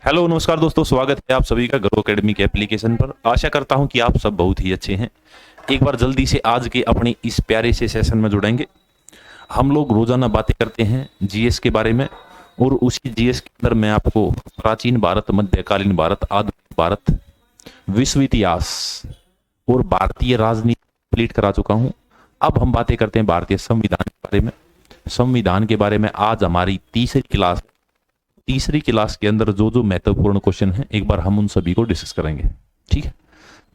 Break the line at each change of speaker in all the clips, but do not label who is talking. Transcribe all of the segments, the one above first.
Hello नमस्कार दोस्तों, स्वागत है आप सभी का ग्रो एकेडमी के एप्लीकेशन पर। आशा करता हूं कि आप सब बहुत ही अच्छे हैं। एक बार जल्दी से आज के अपने इस प्यारे से सेशन में जुड़ेंगे। हम लोग रोजाना बातें करते हैं जीएस के बारे में, और उसी जीएस के अंदर मैं आपको प्राचीन भारत, मध्यकालीन भारत, आधुनिक भारत, विश्व इतिहास और भारतीय राजनीति कंप्लीट करा चुका हूं। अब हम बातें करते हैं भारतीय संविधान के बारे में। संविधान के बारे में आज हमारी तीसरी क्लास के अंदर जो जो महत्वपूर्ण क्वेश्चन है, एक बार हम उन सभी को डिस्कस करेंगे। ठीक है,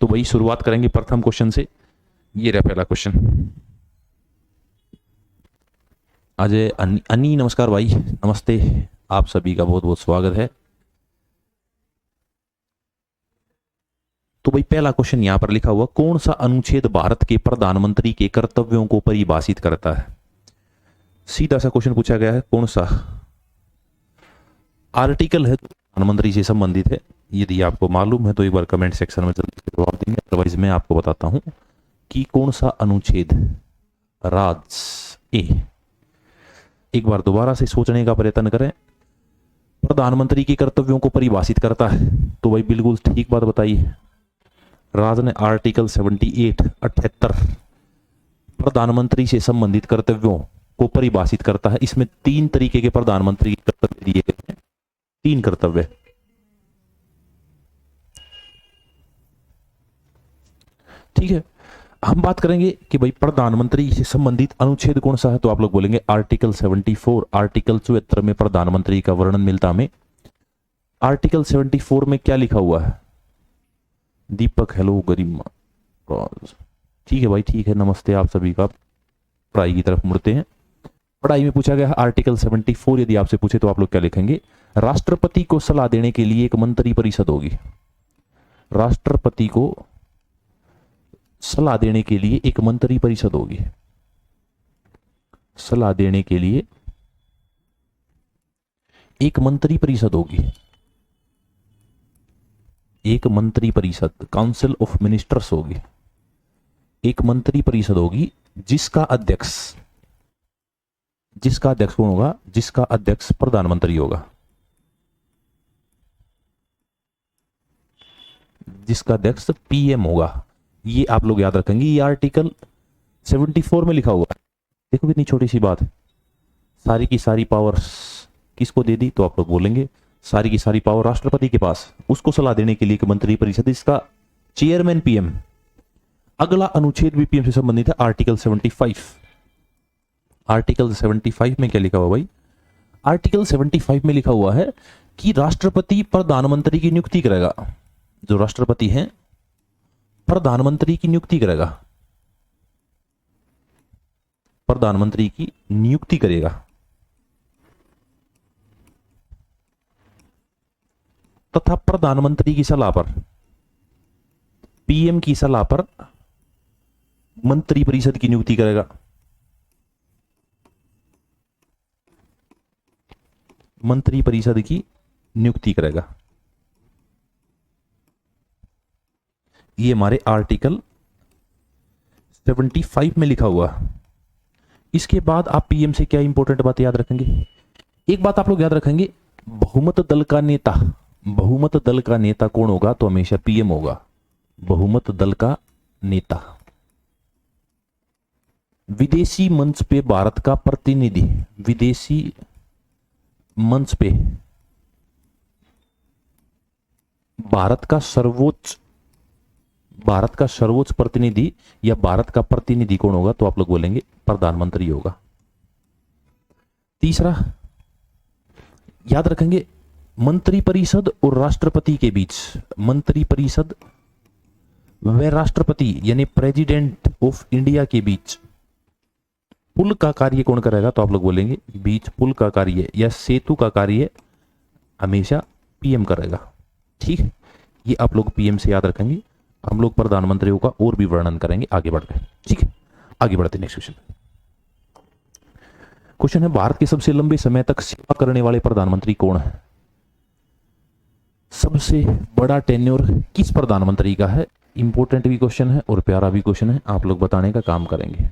तो वही शुरुआत करेंगे प्रथम क्वेश्चन से। ये रहा पहला क्वेश्चन। अजय अन्नी नमस्कार भाई, नमस्ते। आप सभी का बहुत बहुत स्वागत है। तो भाई पहला क्वेश्चन यहां पर लिखा हुआ, कौन सा अनुच्छेद भारत के प्रधानमंत्री के कर्तव्यों को परिभाषित करता है? सीधा सा क्वेश्चन पूछा गया है, कौन सा आर्टिकल है प्रधानमंत्री से संबंधित है। यदि आपको मालूम है तो एक बार कमेंट सेक्शन में जल्दी से जवाब देंगे, अदरवाइज मैं आपको बताता हूं कि कौन सा अनुच्छेद राज ए। एक बार दोबारा से सोचने का प्रयत्न करें। प्रधानमंत्री के कर्तव्यों को परिभाषित करता है, तो भाई बिल्कुल ठीक बात बताइए। राज ने आर्टिकल 78 प्रधानमंत्री से संबंधित कर्तव्यों को परिभाषित करता है। इसमें 3 तरीके के प्रधानमंत्री के कर्तव्य दिए गए हैं, 3 कर्तव्य। ठीक है, हम बात करेंगे कि भाई प्रधानमंत्री से संबंधित अनुच्छेद कौन सा है, तो आप लोग बोलेंगे आर्टिकल 74। आर्टिकल 74 में प्रधानमंत्री का वर्णन मिलता हमें। आर्टिकल 74 में क्या लिखा हुआ है? दीपक हेलो, गरिमा, ठीक है भाई, ठीक है, नमस्ते आप सभी का। पढ़ाई की तरफ मुड़ते हैं। पढ़ाई में पूछा गया है आर्टिकल 74, यदि आपसे पूछे तो आप लोग क्या लिखेंगे? राष्ट्रपति को सलाह देने के लिए एक मंत्री परिषद होगी। राष्ट्रपति को सलाह देने के लिए एक मंत्री परिषद होगी। सलाह देने के लिए एक मंत्री परिषद होगी। एक मंत्री परिषद, काउंसिल ऑफ मिनिस्टर्स होगी। एक मंत्री परिषद होगी जिसका अध्यक्ष कौन होगा? जिसका अध्यक्ष प्रधानमंत्री होगा। जिसका अध्यक्ष पीएम होगा। ये आप लोग याद रखेंगे। ये आर्टिकल 74 में लिखा हुआ है। देखो कितनी छोटी सी बात है। सारी की सारी पावर्स किसको दे दी? तो आप लोग बोलेंगे सारी की सारी पावर राष्ट्रपति के पास, उसको सलाह देने के लिए एक मंत्री परिषद, इसका चेयरमैन पीएम। अगला अनुच्छेद भी पीएम से संबंधित है, आर्टिकल 75। आर्टिकल 75 में क्या लिखा हुआ भाई? आर्टिकल 75 में लिखा हुआ है कि राष्ट्रपति प्रधानमंत्री की नियुक्ति करेगा। जो राष्ट्रपति हैं प्रधानमंत्री की नियुक्ति करेगा, प्रधानमंत्री की नियुक्ति करेगा। तथा प्रधानमंत्री की सलाह पर, पीएम की सलाह पर मंत्री परिषद की नियुक्ति करेगा। मंत्री परिषद की नियुक्ति करेगा। ये हमारे आर्टिकल 75 में लिखा हुआ। इसके बाद आप पीएम से क्या इंपॉर्टेंट बात याद रखेंगे? एक बात आप लोग याद रखेंगे, बहुमत दल का नेता। बहुमत दल का नेता कौन होगा? तो हमेशा पीएम होगा। बहुमत दल का नेता। विदेशी मंच पे भारत का प्रतिनिधि, विदेशी मंच पे भारत का सर्वोच्च प्रतिनिधि या भारत का प्रतिनिधि कौन होगा? तो आप लोग बोलेंगे प्रधानमंत्री होगा। तीसरा याद रखेंगे, मंत्रिपरिषद और राष्ट्रपति के बीच, मंत्रिपरिषद व राष्ट्रपति यानी प्रेसिडेंट ऑफ इंडिया के बीच पुल का कार्य कौन करेगा? तो आप लोग बोलेंगे बीच पुल का कार्य या सेतु का कार्य हमेशा पीएम करेगा। ठीक है, ये आप लोग पीएम से याद रखेंगे। हम लोग प्रधानमंत्रियों का और भी वर्णन करेंगे आगे बढ़कर। ठीक है, आगे बढ़ते नेक्स्ट क्वेश्चन। क्वेश्चन है, भारत के सबसे लंबे समय तक सेवा करने वाले प्रधानमंत्री कौन है? सबसे बड़ा टेन्योर किस प्रधानमंत्री का है? इंपॉर्टेंट भी क्वेश्चन है और प्यारा भी क्वेश्चन है, आप लोग बताने का काम करेंगे।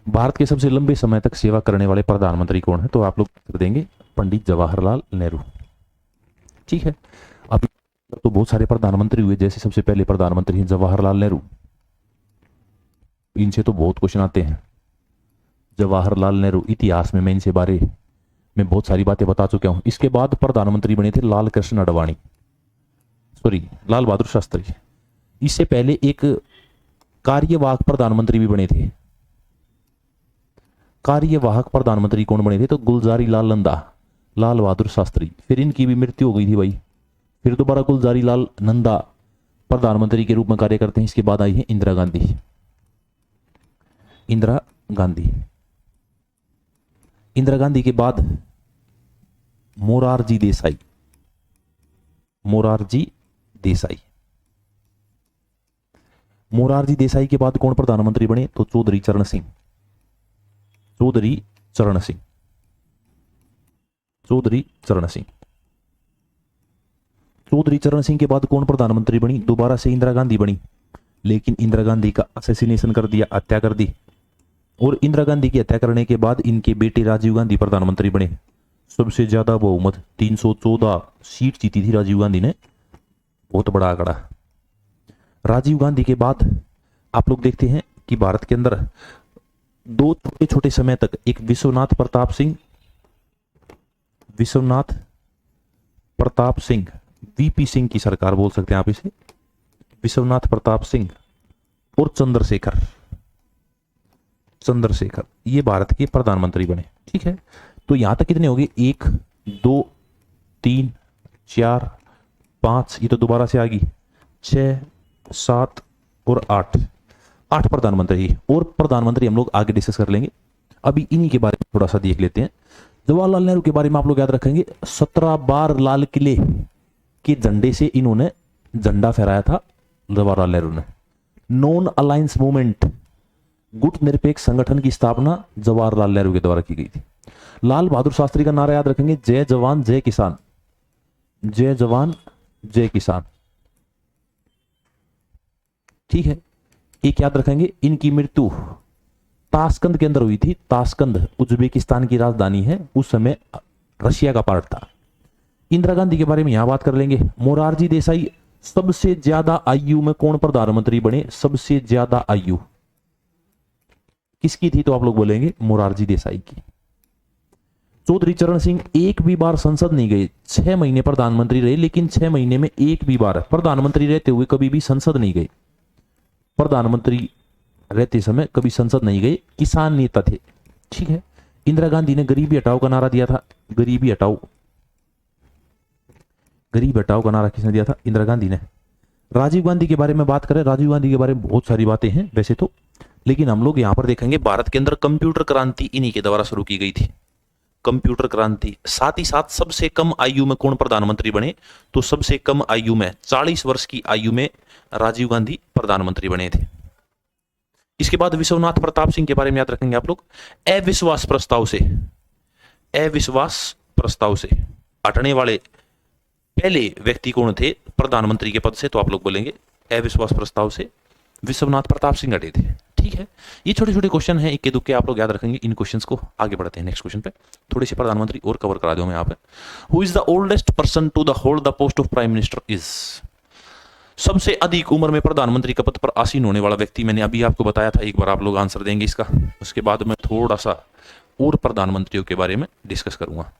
भारत के सबसे लंबे समय तक सेवा करने वाले प्रधानमंत्री कौन है? तो आप लोग उत्तर देंगे पंडित जवाहरलाल नेहरू। ठीक है। अब तो बहुत सारे प्रधानमंत्री हुए, जैसे सबसे पहले प्रधानमंत्री हैं जवाहरलाल नेहरू। इनसे तो बहुत क्वेश्चन आते हैं। जवाहरलाल नेहरू, इतिहास में मैं इनसे बारे में बहुत सारी बातें बता चुका हूं। इसके बाद प्रधानमंत्री बने थे लाल कृष्ण आडवाणी, सॉरी लाल बहादुर शास्त्री। इससे पहले एक कार्यवाहक प्रधानमंत्री भी बने थे। कार्यवाहक प्रधानमंत्री कौन बने थे? तो गुलजारी लाल नंदा, लाल बहादुर शास्त्री। फिर इनकी भी मृत्यु हो गई थी भाई। फिर दोबारा गुलजारी लाल नंदा प्रधानमंत्री के रूप में कार्य करते हैं। इसके बाद आई है इंदिरा गांधी। इंदिरा गांधी, इंदिरा गांधी के बाद मोरारजी देसाई, मोरारजी देसाई। मोरारजी देसाई के बाद कौन प्रधानमंत्री बने? तो चौधरी चरण सिंह, चौधरी चरण सिंह, चौधरी चरण सिंह। चौधरी चरण सिंह के बाद कौन प्रधानमंत्री बनी? दोबारा से इंदिरा गांधी बनी, लेकिन इंदिरा गांधी का असैसिनेशन कर दिया, हत्या कर दी। और इंदिरा गांधी की हत्या करने के बाद इनके बेटे राजीव गांधी प्रधानमंत्री बने। सबसे ज्यादा बहुमत 314 सीट जीती थी राजीव गांधी ने, बहुत बड़ा आंकड़ा। राजीव गांधी के बाद आप लोग देखते हैं कि भारत के अंदर दो छोटे छोटे समय तक एक विश्वनाथ प्रताप सिंह, विश्वनाथ प्रताप सिंह, वीपी सिंह की सरकार बोल सकते हैं आप इसे, विश्वनाथ प्रताप सिंह और चंद्रशेखर, चंद्रशेखर ये भारत के प्रधानमंत्री बने। ठीक है। तो यहां तक कितने हो गए? 1 2 3 4 5, ये तो दोबारा से आ गई, 6 7 और 8, 8 प्रधानमंत्री। और प्रधानमंत्री हम लोग आगे डिस्कस कर लेंगे, अभी इन्हीं के बारे में थोड़ा सा देख लेते हैं। जवाहरलाल नेहरू के बारे में आप लोग याद रखेंगे, 17 बार लाल किले के झंडे से इन्होंने झंडा फहराया था जवाहरलाल नेहरू ने। नॉन अलायंस मूवमेंट, गुट निरपेक्ष संगठन की स्थापना जवाहरलाल नेहरू के द्वारा की गई थी। लाल बहादुर शास्त्री का नारा याद रखेंगे, जय जवान जय किसान, जय जवान जय किसान। ठीक है। एक याद रखेंगे, इनकी मृत्यु ताशकंद के अंदर हुई थी। ताशकंद उज्बेकिस्तान की राजधानी है, उस समय रशिया का पार्ट था। इंदिरा गांधी के बारे में यहां बात कर लेंगे। मोरारजी देसाई, सबसे ज्यादा आयु में कौन प्रधानमंत्री बने? सबसे ज्यादा आयु किसकी थी? तो आप लोग बोलेंगे मोरारजी देसाई की। चौधरी चरण सिंह एक भी बार संसद नहीं गए, 6 महीने प्रधानमंत्री रहे, लेकिन 6 महीने में एक भी बार प्रधानमंत्री रहते हुए कभी भी संसद नहीं गए। प्रधानमंत्री रहते समय कभी संसद नहीं गए, किसान नेता थे। ठीक है। इंदिरा गांधी ने गरीबी हटाओ का नारा दिया था, गरीबी हटाओ, गरीब हटाओ का नारा किसने दिया था? इंदिरा गांधी ने। राजीव गांधी के बारे में बात करें, राजीव गांधी के बारे में बहुत सारी बातें हैं वैसे तो, लेकिन हम लोग यहां पर देखेंगे भारत के अंदर कंप्यूटर क्रांति इन्हीं के द्वारा शुरू की गई थी, कंप्यूटर क्रांति। साथ ही साथ सबसे कम आयु में कौन प्रधानमंत्री बने? तो सबसे कम आयु में 40 वर्ष की आयु में राजीव गांधी प्रधानमंत्री बने थे। इसके बाद विश्वनाथ प्रताप सिंह के बारे में याद रखेंगे आप लोग। अविश्वास प्रस्ताव से, अविश्वास प्रस्ताव से हटने वाले पहले व्यक्ति कौन थे प्रधानमंत्री के पद से? तो आप लोग बोलेंगे अविश्वास प्रस्ताव से विश्वनाथ प्रताप सिंह हटे थे। ठीक है। ये छोटे छोटे क्वेश्चन हैं, इक्के दुक्के आप लोग याद रखेंगे। इन क्वेश्चंस को आगे बढ़ते हैं नेक्स्ट क्वेश्चन पे। थोड़े से प्रधानमंत्री और कवर करा दूं मैं यहाँ पे। Who is the oldest person to the hold the post of prime minister is? सबसे अधिक उम्र में प्रधानमंत्री का पद पर आसीन होने वाला व्यक्ति, मैंने अभी आपको बताया था, एक बार आप लोग आंसर देंगे इसका। उसके बाद मैं थोड़ा सा और प्रधानमंत्रियों के बारे में डिस्कस करूंगा।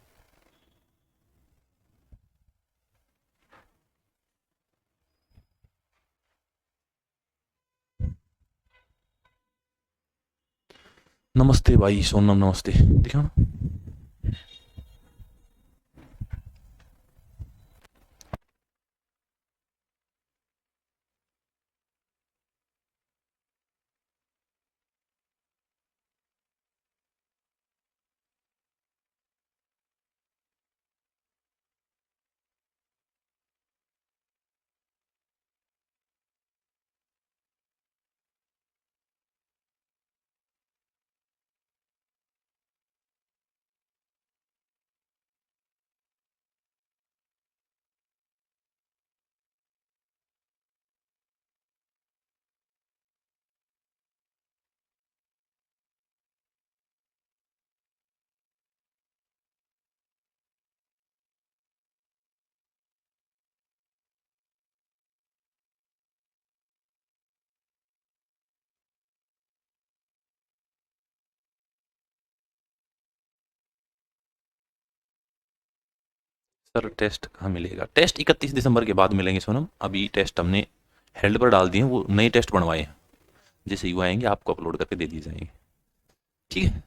नमस्ते भाई सोनम, नमस्ते। दिखा ना। सर टेस्ट कहाँ मिलेगा? टेस्ट 31 दिसंबर के बाद मिलेंगे सोनम। अभी टेस्ट हमने हेल्ड पर डाल दिए हैं, वो नए टेस्ट बनवाए हैं। जैसे ही वो आएंगे आपको अपलोड करके दे दिए जाएंगे, ठीक है।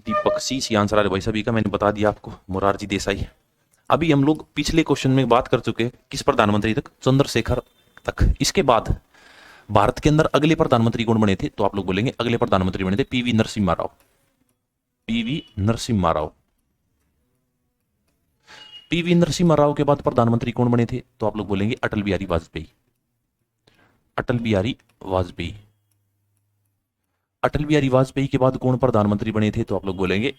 दीपक सी आंसर आ रहा है भाई सभी का, मैंने बता दिया आपको। मोरारजी देसाई। अभी हम लोग पिछले क्वेश्चन में बात कर चुके हैं किस प्रधानमंत्री तक? चंद्रशेखर तक। इसके बाद भारत के अंदर अगले प्रधानमंत्री कौन बने थे? तो आप लोग बोलेंगे अगले प्रधानमंत्री बने थे PV Narasimha Rao. PV Narasimha Rao. PV Narasimha Rao के बाद प्रधानमंत्री कौन बने थे? तो आप लोग बोलेंगे अटल बिहारी वाजपेयी। अटल बिहारी वाजपेयी। अटल बिहारी वाजपेयी के बाद कौन प्रधानमंत्री बने थे? तो आप लोग बोलेंगे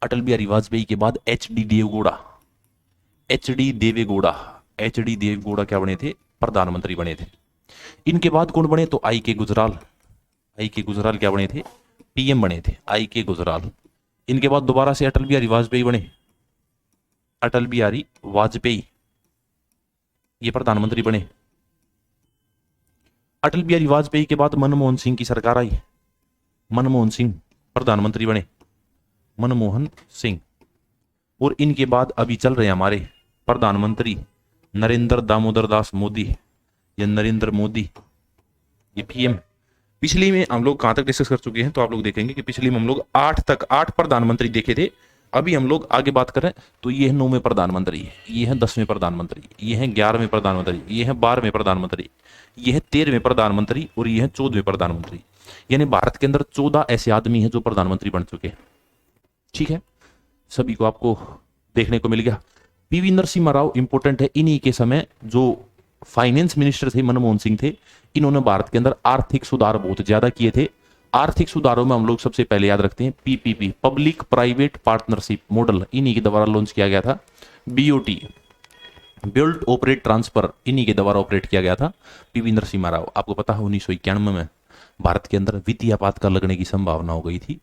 अटल बिहारी वाजपेयी के बाद H D Deve Gowda. H D Deve Gowda. H D Deve Gowda क्या बने थे? प्रधानमंत्री बने थे। इनके बाद कौन बने? तो आई के गुजराल। आई के गुजराल क्या बने थे? पीएम बने थे, आई के गुजराल। इनके बाद दोबारा से अटल बिहारी वाजपेयी बने। अटल बिहारी वाजपेयी ये प्रधानमंत्री बने। अटल बिहारी वाजपेयी के बाद मनमोहन सिंह की सरकार आई। मनमोहन सिंह प्रधानमंत्री बने। मनमोहन सिंह। और इनके बाद अभी चल रहे हमारे प्रधानमंत्री नरेंद्र दामोदर दास मोदी या नरेंद्र मोदी, ये पीएम। पिछली में हम लोग कहां तक डिस्कस कर चुके हैं? तो आप लोग देखेंगे कि पिछली में हम लोग 8 प्रधानमंत्री देखे थे। अभी हम लोग आगे बात कर रहे हैं तो ये है 9वें प्रधानमंत्री, ये है 10वें प्रधानमंत्री, ये है 11वें प्रधानमंत्री, ये है 12वें प्रधानमंत्री, ये है 13वें प्रधानमंत्री और ये है 14वें प्रधानमंत्री। यानी भारत के अंदर 14 ऐसे आदमी हैं जो प्रधानमंत्री बन चुके हैं, ठीक है। सभी को आपको देखने को मिल गया। पीवी नरसिम्हा राव इंपोर्टेंट है। इन्हीं के समय जो फाइनेंस मिनिस्टर थे मनमोहन सिंह थे, इन्होंने भारत के अंदर आर्थिक सुधार बहुत ज्यादा किए थे। आर्थिक सुधारों में हम लोग सबसे पहले याद रखते हैं PPP, public private partnership model, इन्हीं के द्वारा लॉन्च किया गया था। बीओटी, बिल्ड ऑपरेट ट्रांसफर, इन्हीं के द्वारा ऑपरेट किया गया था। पीवी नरसिम्हा राव, आपको पता है 1991 में भारत के अंदर वित्तीय आपातकाल लगने की संभावना हो गई थी।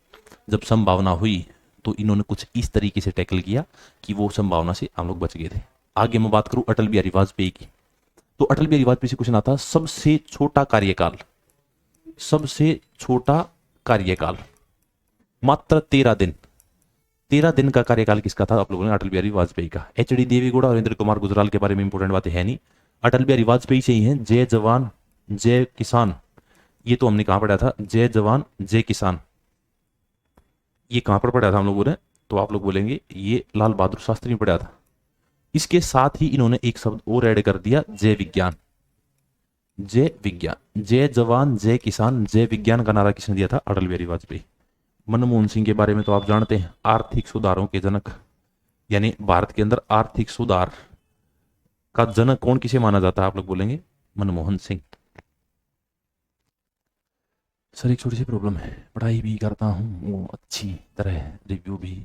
जब संभावना हुई तो इन्होंने कुछ इस तरीके से टैकल किया कि वो संभावना से हम लोग बच गए थे। आगे मैं बात करूं अटल बिहारी वाजपेयी की, तो अटल बिहारी वाजपेयी से क्वेश्चन आता है सबसे छोटा कार्यकाल। सबसे छोटा कार्यकाल मात्र 13 दिन। 13 दिन का कार्यकाल किसका था? आप लोगों ने अटल बिहारी वाजपेयी का। एच डी देवेगौड़ा और इंद्र कुमार गुजराल के बारे में इंपोर्टेंट बातें है नहीं। अटल बिहारी वाजपेयी से ही है जय जवान जय किसान, ये तो हमने कहां पढ़ा था? जय जवान जय किसान, ये कहां पर पढ़ा था हम लोगों ने? तो आप लोग बोलेंगे ये लाल बहादुर शास्त्री में पढ़ा था। इसके साथ ही इन्होंने एक शब्द और ऐड कर दिया, जय विज्ञान। जय विज्ञान, जय जवान जय किसान, जय विज्ञान का नारा किसने दिया था? अटल बिहारी वाजपेयी। मनमोहन सिंह के बारे में तो आप जानते हैं, आर्थिक सुधारों के जनक, यानी भारत के अंदर आर्थिक सुधार का जनक कौन किसे माना जाता है? आप लोग बोलेंगे मनमोहन सिंह। सर एक छोटी सी प्रॉब्लम है, पढ़ाई भी करता हूँ वो अच्छी तरह, रिव्यू भी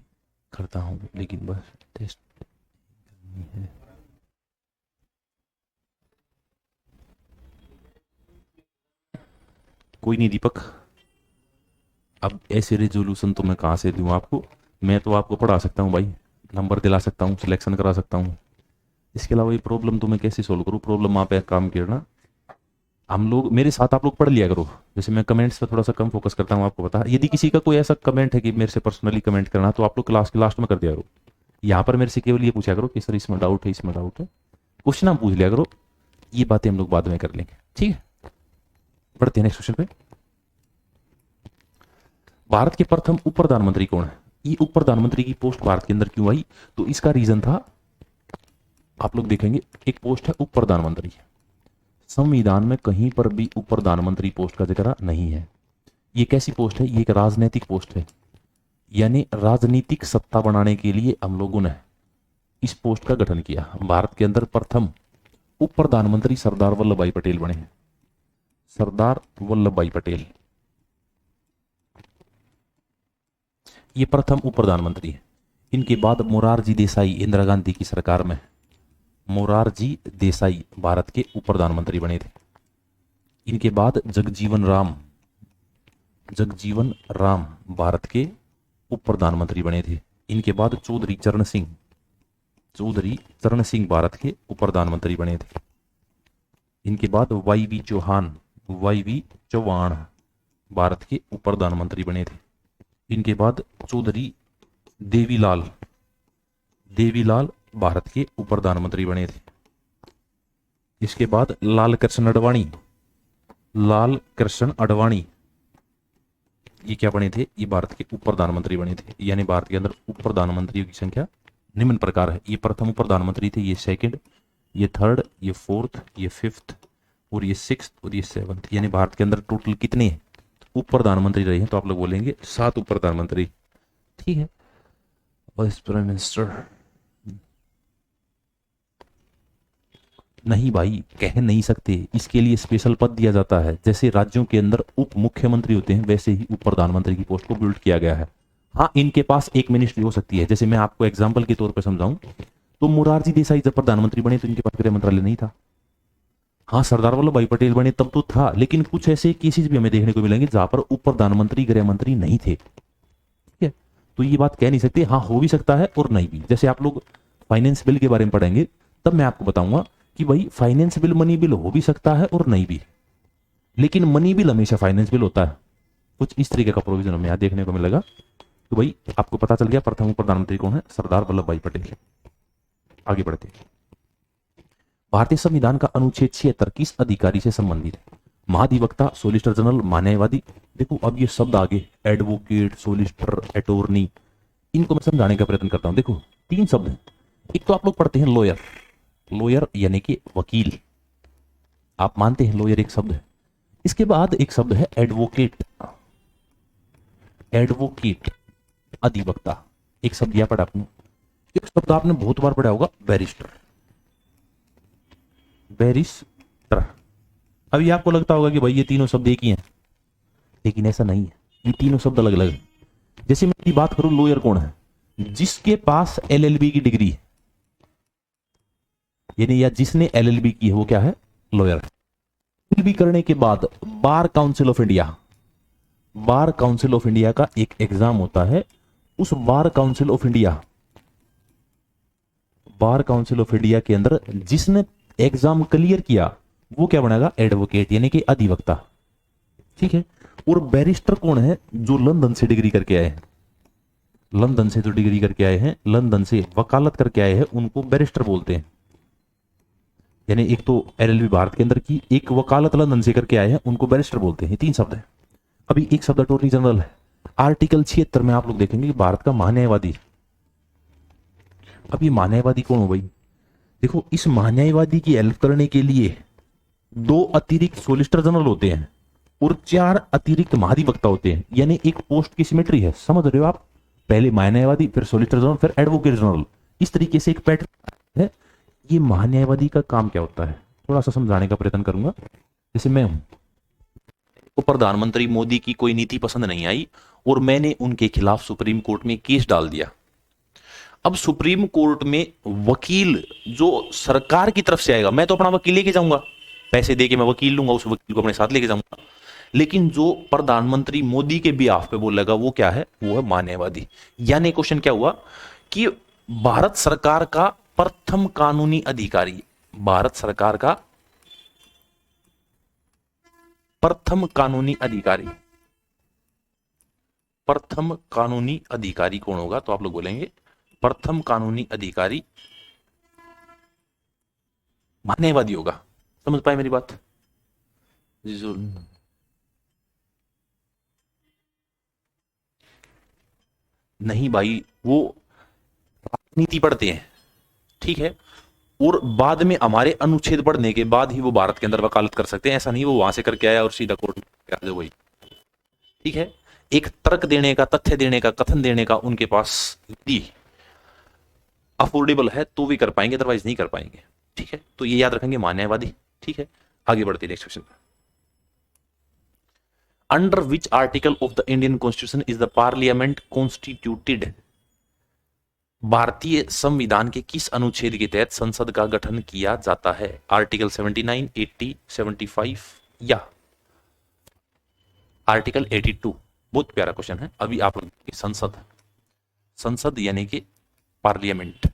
करता हूँ, लेकिन बस टेस्ट करनी है। कोई नहीं दीपक, अब ऐसे रेजोल्यूशन तो मैं कहाँ से दूँ आपको? मैं तो आपको पढ़ा सकता हूँ भाई, नंबर दिला सकता हूँ, सिलेक्शन करा सकता हूँ। इसके अलावा ये प्रॉब्लम तो मैं कैसे सोल्व करूँ? प्रॉब्लम आप एक काम करना, हम लोग मेरे साथ आप लोग पढ़ लिया करो। जैसे मैं कमेंट्स पर थोड़ा सा कम फोकस करता हूँ, आपको पता है। यदि किसी का कोई ऐसा कमेंट है कि मेरे से पर्सनली कमेंट करना, तो आप लोग क्लास के लास्ट में कर दिया करो। यहाँ पर मेरे से केवल ये पूछा करो कि सर इसमें डाउट है, इसमें डाउट है, क्वेश्चन आप पूछ लिया करो। ये बातें हम लोग बाद में कर लेंगे, ठीक है। बढ़ते हैं नेक्स्ट क्वेश्चन पे। भारत के प्रथम उप प्रधानमंत्री कौन है? ये उप प्रधानमंत्री की पोस्ट भारत के अंदर क्यों आई? तो इसका रीजन था, आप लोग देखेंगे, एक पोस्ट है उप प्रधानमंत्री, संविधान में कहीं पर भी उप प्रधानमंत्री पोस्ट का जिक्र नहीं है। ये कैसी पोस्ट है? ये एक राजनीतिक पोस्ट है, यानी राजनीतिक सत्ता बनाने के लिए हम लोगों ने इस पोस्ट का गठन किया। भारत के अंदर प्रथम उप प्रधानमंत्री सरदार वल्लभ भाई पटेल बने हैं। सरदार वल्लभ भाई पटेल ये प्रथम उप प्रधानमंत्री है। इनके बाद मोरारजी देसाई इंदिरा गांधी की सरकार में, मोरारजी देसाई भारत के उप प्रधानमंत्री बने थे। इनके बाद जगजीवन राम, जगजीवन राम भारत के उप प्रधानमंत्री बने थे। इनके बाद चौधरी चरण सिंह, चौधरी चरण सिंह भारत के उप प्रधानमंत्री बने थे। इनके बाद Y V Chavan, Y V Chavan Bharat के उप प्रधानमंत्री बने थे। इनके बाद चौधरी देवीलाल, देवीलाल भारत के उप प्रधानमंत्री बने थे। इसके बाद लाल कृष्ण आडवाणी, लाल कृष्ण आडवाणी ये क्या बने थे? ये भारत के उप प्रधानमंत्री बने थे। यानी भारत के अंदर उप प्रधानमंत्रियों की संख्या निम्न प्रकार है। ये प्रथम उप प्रधानमंत्री थे, ये सेकंड, ये थर्ड, ये फोर्थ, ये फिफ्थ और ये सिक्स्थ और ये सेवंथ। यानी भारत के अंदर टोटल कितने उप प्रधानमंत्री रहे हैं? तो आप लोग बोलेंगे 7 उप प्रधानमंत्री। ठीक है, वाइस प्राइम मिनिस्टर नहीं भाई, कह नहीं सकते, इसके लिए स्पेशल पद दिया जाता है। जैसे राज्यों के अंदर उप मुख्यमंत्री होते हैं, वैसे ही उप प्रधानमंत्री की पोस्ट को बिल्ड किया गया है। हाँ, इनके पास एक मिनिस्ट्री हो सकती है। जैसे मैं आपको एग्जांपल के तौर पर समझाऊं तो मुरारजी देसाई जब प्रधानमंत्री बने तो इनके पास गृह मंत्रालय नहीं था। हाँ, सरदार वल्लभ भाई पटेल बने तब तो था, लेकिन कुछ ऐसे केसेस भी हमें देखने को मिलेंगे जहां पर उप प्रधानमंत्री गृह मंत्री नहीं थे। ठीक है, तो ये बात कह नहीं सकते। हाँ, हो भी सकता है और नहीं भी। जैसे आप लोग फाइनेंस बिल के बारे में पढ़ेंगे तब मैं आपको बताऊंगा कि भाई फाइनेंस बिल मनी बिल हो भी सकता है और नहीं भी, लेकिन मनी बिल हमेशा फाइनेंस बिल होता है। कुछ इस तरीके का प्रोविजन हमें यहाँ देखने को मिलेगा। तो भाई आपको पता चल गया प्रथम प्रधानमंत्री कौन है? सरदार वल्लभ भाई पटेल। आगे बढ़ते हैं। भारतीय संविधान का अनुच्छेद 76 किस अधिकारी से संबंधित है? महाधिवक्ता, सोलिसिटर जनरल, न्यायवादी। देखो अब ये शब्द आगे, एडवोकेट, सोलिसिटर, अटॉर्नी, इनको मैं समझाने का प्रयत्न करता हूं। देखो 3 शब्द हैं। एक तो आप लोग पढ़ते हैं लॉयर, लॉयर यानी कि वकील, आप मानते हैं लॉयर एक शब्द है। इसके बाद एक शब्द है एडवोकेट, एडवोकेट अधिवक्ता, एक शब्द यह पढ़ा आपने। एक शब्द आपने बहुत बार पढ़ा होगा, बैरिस्टर, बैरिस्टर। अभी आपको लगता होगा कि भाई ये तीनों शब्द एक ही हैं, लेकिन ऐसा नहीं है, ये तीनों शब्द अलग अलग हैं। जैसे मैं बात करूं, लॉयर कौन है? जिसके पास एलएलबी की डिग्री है, यानी या जिसने एलएलबी की है वो क्या है? लॉयर। एलएलबी करने के बाद bar council of India, bar council of India का एक एग्जाम होता है। उस bar council of India, bar council of India के अंदर जिसने एग्जाम क्लियर किया वो क्या बनेगा? एडवोकेट यानी कि अधिवक्ता। ठीक है, और बैरिस्टर कौन है? जो लंदन से डिग्री करके आए हैं, लंदन से जो डिग्री करके आए हैं, लंदन से वकालत करके आए हैं, उनको बैरिस्टर बोलते हैं। यानी एक तो एलएलबी भारत के अंदर की, एक वकालत लंदन से करके आए हैं, उनको बैरिस्टर बोलते हैं। 3 शब्द है। अभी एक शब्द अटॉर्नी जनरल है। आर्टिकल 76 में आप लोग देखेंगे कि भारत का महान्यायवादी। अब ये महान्यायवादी कौन हो भाई? देखो, इस महान्यायवादी की हेल्प करने के लिए 2 अतिरिक्त सोलिसिटर जनरल होते हैं और 4 अतिरिक्त महाधिवक्ता होते हैं। यानी एक पोस्ट की सिमेट्री है, समझ रहे हो आप? पहले महान्यायवादी, फिर सोलिसिटर जनरल, फिर एडवोकेट जनरल, इस तरीके से एक पैटर्न है। ये महान्यायवादी का काम क्या होता है, थोड़ा सा समझाने का प्रयत्न करूंगा। जैसे मैं हूं, तो प्रधानमंत्री मोदी की कोई नीति पसंद नहीं आई और मैंने उनके खिलाफ सुप्रीम कोर्ट में केस डाल दिया। अब सुप्रीम कोर्ट में वकील जो सरकार की तरफ से आएगा, मैं तो अपना वकील लेके जाऊंगा, पैसे दे के मैं वकील लूंगा, उस वकील को अपने साथ लेके जाऊंगा। लेकिन जो प्रधानमंत्री मोदी के बिहाफ पे बोलेगा वो क्या है? वो है मान्यवादी। यानी क्वेश्चन क्या हुआ कि भारत सरकार का प्रथम कानूनी अधिकारी, भारत सरकार का प्रथम कानूनी अधिकारी, प्रथम कानूनी अधिकारी कौन होगा? तो आप लोग बोलेंगे प्रथम कानूनी अधिकारी मान्यवादी होगा। समझ पाए मेरी बात? जी जरूर। नहीं भाई, वो राजनीति पढ़ते हैं, ठीक है, और बाद में हमारे अनुच्छेद पढ़ने के बाद ही वो भारत के अंदर वकालत कर सकते हैं। ऐसा नहीं वो वहां से करके आया और सीधा कोर्ट में आ जाए वही। ठीक है, एक तर्क देने का, तथ्य देने का, कथन देने का उनके पास यदि अफोर्डेबल है तो भी कर पाएंगे, अदरवाइज नहीं कर पाएंगे। ठीक है, तो ये याद रखेंगे, मान्यवादी। ठीक है, आगे बढ़ते next question. Under which article of the Indian constitution is the parliament constituted? भारतीय संविधान के किस अनुच्छेद के तहत संसद का गठन किया जाता है? आर्टिकल 79, 80, 75 या आर्टिकल 82? बहुत प्यारा क्वेश्चन है। अभी आप लोग संसद, संसद यानी कि पार्लियामेंट,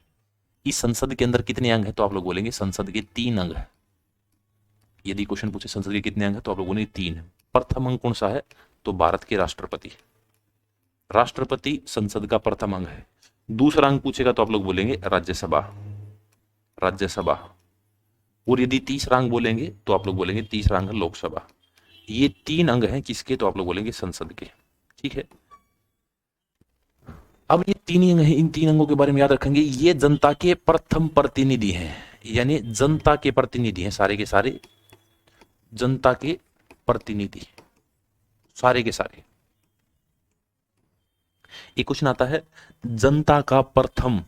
इस संसद के अंदर कितने अंग है? तो आप लोग बोलेंगे संसद के 3 अंग है। यदि क्वेश्चन पूछे संसद के कितने अंग है तो आप लोग बोलेंगे 3 है। प्रथम अंग कौन सा है? तो भारत के राष्ट्रपति, राष्ट्रपति संसद का प्रथम अंग है। दूसरा अंग पूछेगा तो आप लोग बोलेंगे राज्यसभा, राज्यसभा, और यदि तीसरा अंग बोलेंगे तो आप लोग बोलेंगे तीसरा अंग लोकसभा। ये 3 अंग हैं किसके, तो आप लोग बोलेंगे संसद के। ठीक है, अब ये 3 अंग हैं, इन 3 अंगों के बारे में याद रखेंगे। ये जनता के प्रथम प्रतिनिधि हैं, यानी जनता के प्रतिनिधि हैं, सारे के सारे जनता के प्रतिनिधि, सारे के सारे। एक क्वेश्चन आता है, जनता का प्रथम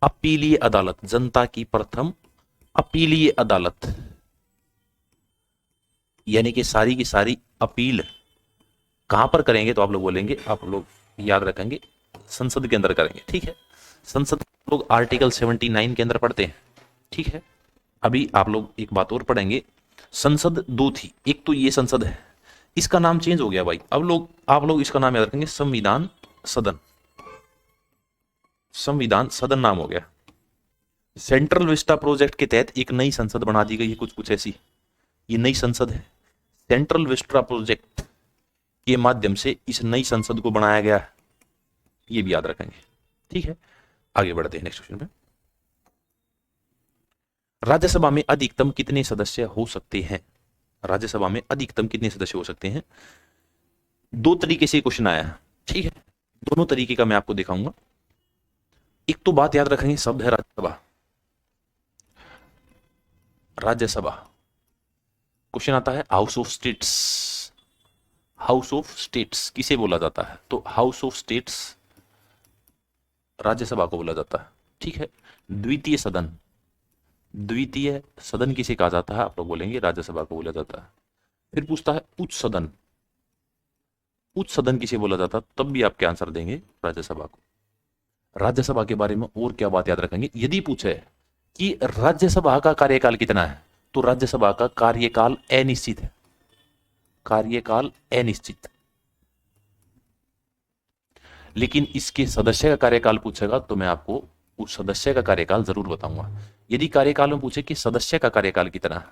अपीलीय अदालत, जनता की प्रथम अपीलीय अदालत, यानी कि सारी की सारी अपील कहां पर करेंगे, तो आप लोग बोलेंगे, आप लोग याद रखेंगे, संसद के अंदर करेंगे। ठीक है, संसद लोग आर्टिकल 79 के अंदर पढ़ते हैं। ठीक है, अभी आप लोग एक बात और पढ़ेंगे, संसद 2 थी, एक तो ये संसद है, इसका नाम चेंज हो गया भाई, अब आप लोग इसका नाम याद रखेंगे, संविधान सदन, संविधान सदन नाम हो गया। सेंट्रल विस्टा प्रोजेक्ट के तहत एक नई संसद बना दी गई है, कुछ ऐसी, ये नई संसद है। सेंट्रल विस्टा प्रोजेक्ट के माध्यम से इस नई संसद को बनाया गया है, ये भी याद रखेंगे। ठीक है, आगे बढ़ते हैं नेक्स्ट क्वेश्चन पे। राज्यसभा में अधिकतम कितने सदस्य हो सकते हैं, राज्यसभा में अधिकतम कितने सदस्य हो सकते हैं। 2 तरीके से क्वेश्चन आया है। ठीक है, दोनों तरीके का मैं आपको दिखाऊंगा। एक तो बात याद रखेंगे, शब्द है राज्यसभा, राज्यसभा। क्वेश्चन आता है house of states, house of states किसे बोला जाता है, तो हाउस ऑफ स्टेट्स राज्यसभा को बोला जाता है। ठीक है, द्वितीय सदन, द्वितीय सदन किसे कहा जाता है, आप लोग बोलेंगे राज्यसभा को बोला जाता है। फिर पूछता है उच्च सदन, उच्च सदन किसे बोला जाता है, तब भी आप क्या आंसर देंगे, राज्यसभा को। राज्यसभा के बारे में और क्या बात याद रखेंगे, यदि पूछे कि राज्यसभा का कार्यकाल कितना है, तो राज्यसभा का कार्यकाल अनिश्चित है, कार्यकाल अनिश्चित। लेकिन इसके सदस्य का कार्यकाल पूछेगा तो मैं आपको उस सदस्य का कार्यकाल जरूर बताऊंगा। यदि कार्यकाल में पूछे कि सदस्य का कार्यकाल कितना है,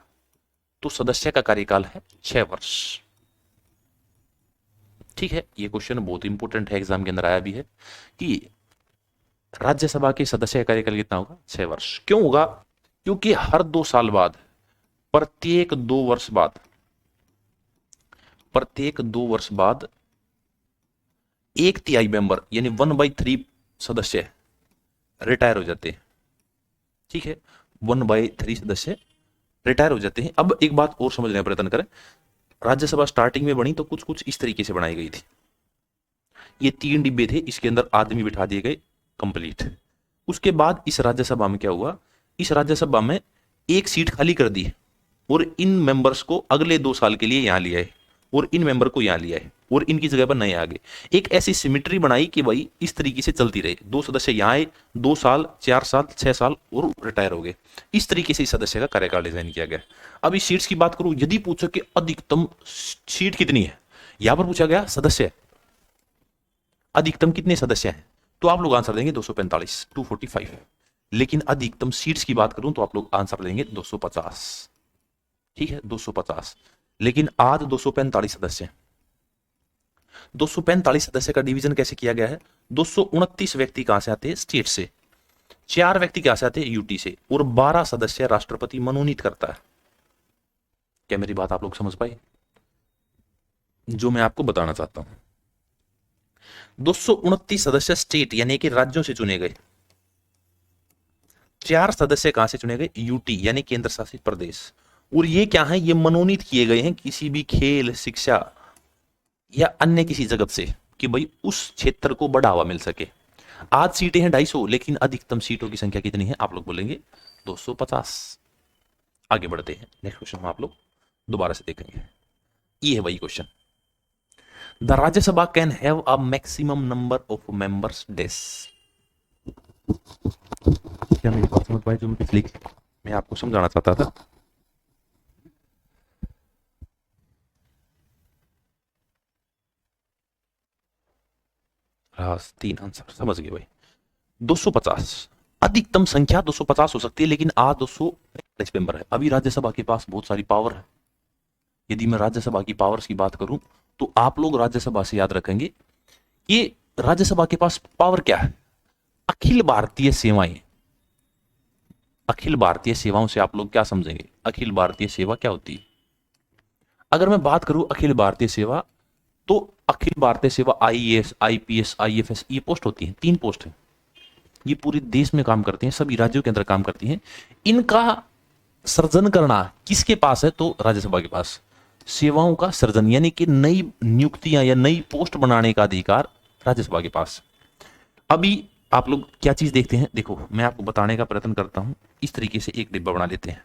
तो सदस्य का कार्यकाल है 6 वर्ष। ठीक है, ये क्वेश्चन बहुत इंपॉर्टेंट है, एग्जाम के अंदर आया भी है कि राज्यसभा के सदस्य का कार्यकाल कितना होगा, 6 वर्ष। क्यों होगा, क्योंकि हर 2 साल बाद, प्रत्येक 2 वर्ष बाद, प्रत्येक 2 वर्ष बाद 1/3 मेंबर यानी 1/3 सदस्य रिटायर हो जाते हैं। ठीक है, 1/3 सदस्य रिटायर हो जाते हैं। अब एक बात और समझने का प्रयत्न करें, राज्यसभा स्टार्टिंग में बनी तो कुछ कुछ इस तरीके से बनाई गई थी। ये 3 डिब्बे थे, इसके अंदर आदमी बिठा दिए गए कंप्लीट। उसके बाद इस राज्यसभा में क्या हुआ, इस राज्यसभा में एक सीट खाली कर दी और इन मेंबर्स को अगले 2 साल के लिए यहां लिया है और इन मेंबर को यहां लिया है और इनकी जगह पर नए आ गए। एक ऐसी सिमेट्री बनाई कि भाई इस तरीके से चलती रहे, 2 सदस्य यहां आए, 2 साल, 4 साल, 6 साल और रिटायर हो गए। इस तरीके से इस सदस्य का कार्यकाल डिजाइन किया गया। अब इस सीट्स की बात करूं, यदि पूछो कि अधिकतम सीट कितनी है, यहां पर पूछा गया सदस्य अधिकतम कितने सदस्य हैं, तो आप लोग आंसर देंगे 245, 245। लेकिन अधिकतम सीट्स की बात करूं तो आप लोग आंसर देंगे 250। ठीक है, 250। लेकिन आज 245 सदस्य हैं। 245 सदस्य का डिवीजन कैसे किया गया है, 229 व्यक्ति कहां से आते हैं, स्टेट से, 4 व्यक्ति कहां से आते हैं, यूटी से, और 12 सदस्य राष्ट्रपति मनोनीत करता है। क्या मेरी बात आप लोग समझ पाए, जो मैं आपको बताना चाहता हूं। 229 सदस्य स्टेट यानी कि राज्यों से चुने गए, 4 सदस्य कहां से चुने गए, यूटी यानी केंद्र शासित प्रदेश, और ये क्या है, ये मनोनीत किए गए हैं किसी भी खेल, शिक्षा या अन्य किसी जगत से कि भाई उस क्षेत्र को बढ़ावा मिल सके। आज सीटें हैं 250, लेकिन अधिकतम सीटों की संख्या कितनी है, आप लोग बोलेंगे 250। आगे बढ़ते हैं, नेक्स्ट क्वेश्चन हम आप लोग दोबारा से देखेंगे। ये है वही question, the Rajya Sabha can have a maximum number of members डेस। क्या मेरी बात समझ पाए, जो मैं पिछली मैं आपको समझाना चाहता था। हाँ, 3 आंसर समझ गए भाई। 250 अधिकतम संख्या 250 हो सकती है, लेकिन आज 245 मेंबर है। अभी राज्यसभा के पास बहुत सारी पावर है। यदि मैं राज्यसभा की पावर्स की बात करूं तो आप लोग राज्यसभा से याद रखेंगे, ये राज्यसभा के पास पावर क्या है, अखिल भारतीय सेवाएं, अखिल भारतीय सेवाओं से आप लोग क्या समझेंगे? अखिल भारतीय सेवा क्या होती है? अगर मैं बात करूं अखिल भारतीय सेवा, तो अखिल भारतीय सेवा आईएएस, आईपीएस, आईएफएस, ये पोस्ट होती हैं, 3 पोस्ट हैं। ये पूरे देश में काम करती हैं, सभी राज्यों के अंदर काम करती हैं। इनका सृजन करना किसके पास है? तो राज्यसभा के पास। सेवाओं का सृजन यानी कि नई नियुक्तियां या नई पोस्ट बनाने का अधिकार राज्यसभा के पास। अभी आप लोग क्या चीज देखते हैं, देखो मैं आपको बताने का प्रयत्न करता हूं। इस तरीके से एक डिब्बा बना लेते हैं।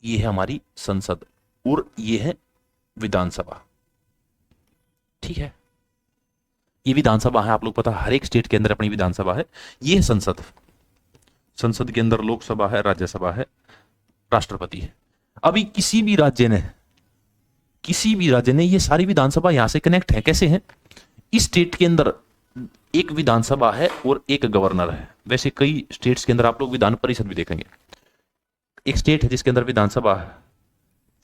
ये है हमारी संसद और ये है विधानसभा, ठीक है। ये विधानसभा है, आप लोग पता हर एक स्टेट के अंदर अपनी विधानसभा है। ये है संसद। संसद के अंदर लोकसभा है, राज्यसभा है, राष्ट्रपति है। अभी किसी भी राज्य ने ये सारी विधानसभा यहां से कनेक्ट है। कैसे है? इस स्टेट के अंदर एक विधानसभा है और एक गवर्नर है। वैसे कई स्टेट्स के अंदर आप लोग विधान परिषद भी देखेंगे। एक स्टेट है जिसके अंदर विधानसभा है,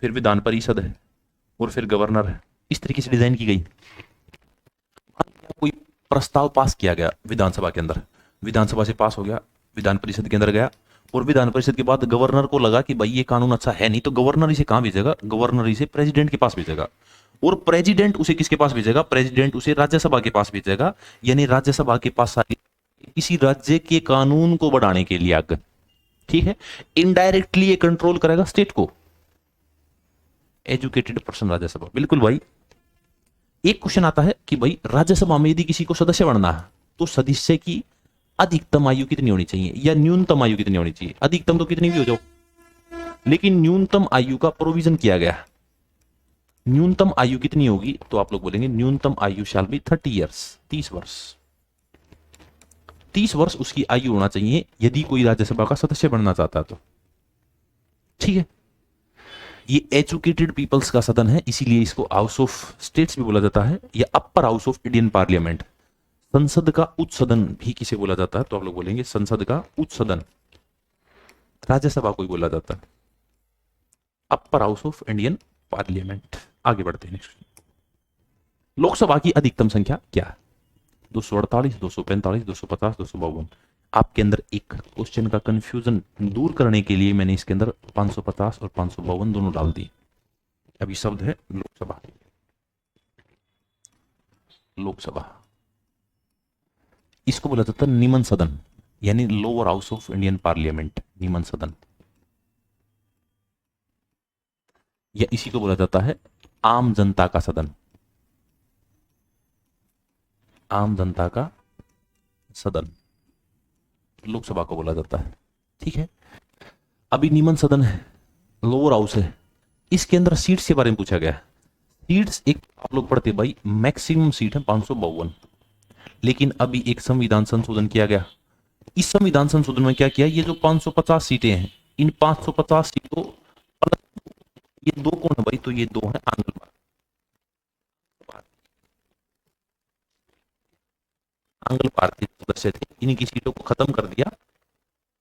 फिर विधान परिषद है और फिर गवर्नर है। इस तरीके से डिजाइन की गई। कोई प्रस्ताव पास किया गया विधानसभा के अंदर, विधानसभा से पास हो गया, विधान परिषद के अंदर गया, और विधान परिषद के बाद गवर्नर को लगा कि भाई ये कानून अच्छा है नहीं, तो गवर्नर इसे कहां भेजेगा? गवर्नर इसे प्रेसिडेंट के पास भेजेगा, और प्रेसिडेंट उसे किसके पास भेजेगा? प्रेसिडेंट उसे राज्यसभा के पास भेजेगा। यानी राज्यसभा के पास सारी किसी राज्य के कानून को बढ़ाने के लिए आगे, ठीक है। इनडायरेक्टली ये कंट्रोल करेगा स्टेट को। एजुकेटेड पर्सन राज्यसभा, बिल्कुल भाई। एक क्वेश्चन आता है कि भाई राज्यसभा में यदि किसी को सदस्य बनना है तो सदस्य की अधिकतम आयु कितनी होनी चाहिए या न्यूनतम आयु कितनी होनी चाहिए? अधिकतम तो कितनी भी हो जाओ, लेकिन न्यूनतम आयु का प्रोविजन किया गया। न्यूनतम आयु कितनी होगी? तो आप लोग बोलेंगे न्यूनतम आयु शैल बी 30 ईयर्स, 30 वर्ष। 30 वर्ष उसकी आयु होना चाहिए यदि कोई राज्यसभा का सदस्य बनना चाहता है तो, ठीक है। ये एजुकेटेड पीपल्स का सदन है, इसीलिए इसको हाउस ऑफ स्टेट्स भी बोला जाता है या upper house of Indian parliament. संसद का उच्च सदन भी किसे बोला जाता है? तो आप लोग बोलेंगे संसद का उच्च सदन, राज्यसभा को ही बोला जाता है, upper house of Indian parliament. आगे बढ़ते हैं नेक्स्ट। लोकसभा की अधिकतम संख्या क्या है? 248, 245, 250, 252। आपके अंदर एक क्वेश्चन का कंफ्यूजन दूर करने के लिए मैंने इसके अंदर 550 और 552 दोनों डाल दिए। अभी शब्द है लोकसभा। लोकसभा इसको बोला जाता है निमन सदन, यानी lower house of Indian parliament, निमन सदन। या इसी को बोला जाता है आम जनता का सदन, आम जनता का सदन लोकसभा को बोला जाता है, ठीक है। अभी निमन सदन है, लोअर हाउस है, इसके अंदर सीट्स के बारे में पूछा गया। सीट्स एक आप लोग पढ़ते भाई, मैक्सिमम सीट है 552, लेकिन अभी एक संविधान संशोधन किया गया। इस संविधान संशोधन में क्या किया? ये जो 550 सीटें हैं, इन 550 सीटों, ये दो कौन है भाई? तो ये दो है आंग्ल भारतीय सदस्य थे, इनकी सीटों को खत्म कर दिया,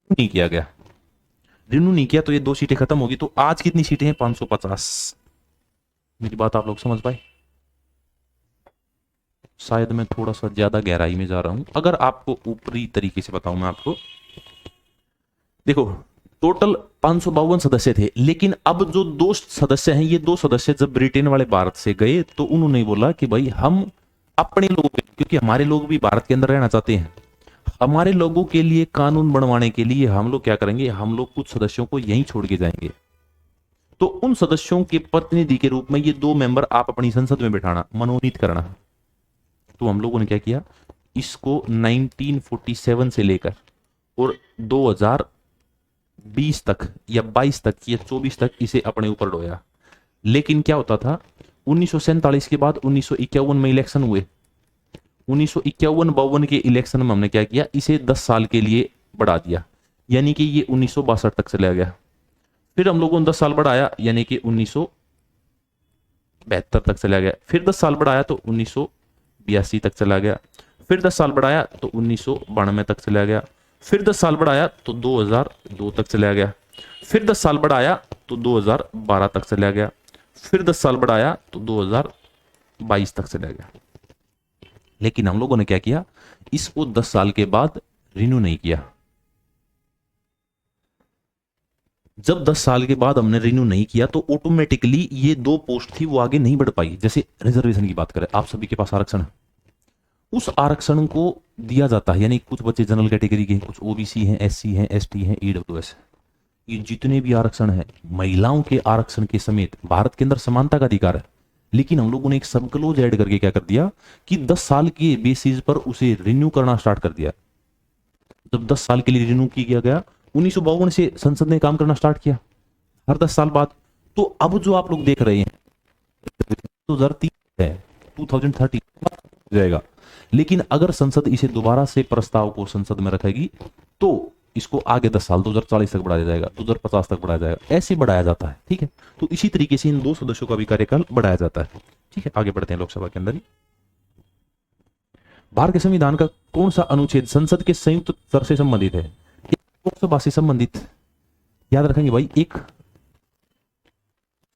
नहीं किया गया, रिन्यू नहीं किया, तो ये 2 सीटें खत्म होगी। तो आज कितनी सीटें हैं? 550। मेरी बात आप लोग समझ पाए? शायद मैं थोड़ा सा ज्यादा गहराई में जा रहा हूं। अगर आपको ऊपरी तरीके से बताऊं मैं आपको, देखो टोटल 552 सदस्य थे, लेकिन अब जो 2 सदस्य हैं, ये 2 सदस्य जब ब्रिटेन वाले भारत से गए तो उन्होंने बोला कि भाई हम अपने लोगों के, क्योंकि हमारे लोग भी भारत के अंदर रहना चाहते हैं, हमारे लोगों के लिए कानून बनवाने के लिए हम लोग क्या करेंगे? हम लोग कुछ सदस्यों को यहीं छोड़ के जाएंगे। तो उन सदस्यों के प्रतिनिधि के रूप में ये 2 मेंबर आप अपनी संसद में बैठाना, मनोनीत करना। तो हम लोगों ने क्या किया? इसको 1947 से लेकर और 2020 तक या 22 तक या 24 तक इसे अपने ऊपर ढोया। लेकिन क्या होता था, 1947 के बाद 1951 में इलेक्शन हुए। 1951-52 के इलेक्शन में हमने क्या किया? इसे 10 साल के लिए बढ़ा दिया, यानी कि ये 1962 तक चला गया। फिर हम लोगों ने 10 साल बढ़ाया, यानी कि 1972 तक चला गया। फिर 10 साल बढ़ाया तो 1982 तक चला गया। फिर 10 साल बढ़ाया तो 1992 तक चला गया। फिर 10 साल बढ़ाया तो 2002 तक चला गया। फिर 10 साल बढ़ाया तो 2012 तक चला गया। फिर 10 साल बढ़ाया तो 2022 तक चला गया। लेकिन हम लोगों ने क्या किया? इसको 10 साल के बाद रिन्यू नहीं किया। जब 10 साल के बाद हमने रिन्यू नहीं किया तो ऑटोमेटिकली ये दो पोस्ट थी वो आगे नहीं बढ़ पाई। जैसे रिजर्वेशन की बात करें, आप सभी के पास आरक्षण है, उस आरक्षण को दिया जाता है, यानी कुछ बच्चे जनरल कैटेगरी के, कुछ ओबीसी हैं, एससी हैं, एसटी हैं, ईडब्ल्यूएस, ये जितने भी आरक्षण है, महिलाओं के आरक्षण के समेत भारत के अंदर समानता का अधिकार है। लेकिन हम लोगों ने एक सब क्लोज ऐड करके क्या कर दिया कि 10 साल के बेसिस पर उसे रिन्यू करना स्टार्ट कर दिया। जब 10 साल के लिए रिन्यू किया गया, 1952 से संसद ने काम करना स्टार्ट किया, हर 10 साल बाद। तो अब जो आप लोग देख रहे हैं 2030 है, 2030 हो जाएगा। लेकिन अगर संसद इसे दोबारा से प्रस्ताव को संसद में रखेगी तो इसको आगे 10 साल 2040 तक बढ़ाया जाएगा, 2050 तक बढ़ाया जाएगा, ऐसे बढ़ाया जाता है। ठीक है, तो इसी तरीके से इन दो सदस्यों का भी कार्यकाल बढ़ाया जाता है। ठीक है, आगे बढ़ते हैं लोकसभा के अंदर ही। भारत के संविधान का कौन सा अनुच्छेद संसद के संयुक्त सत्र से संबंधित है? लोकसभा से संबंधित, याद रखेंगे भाई, एक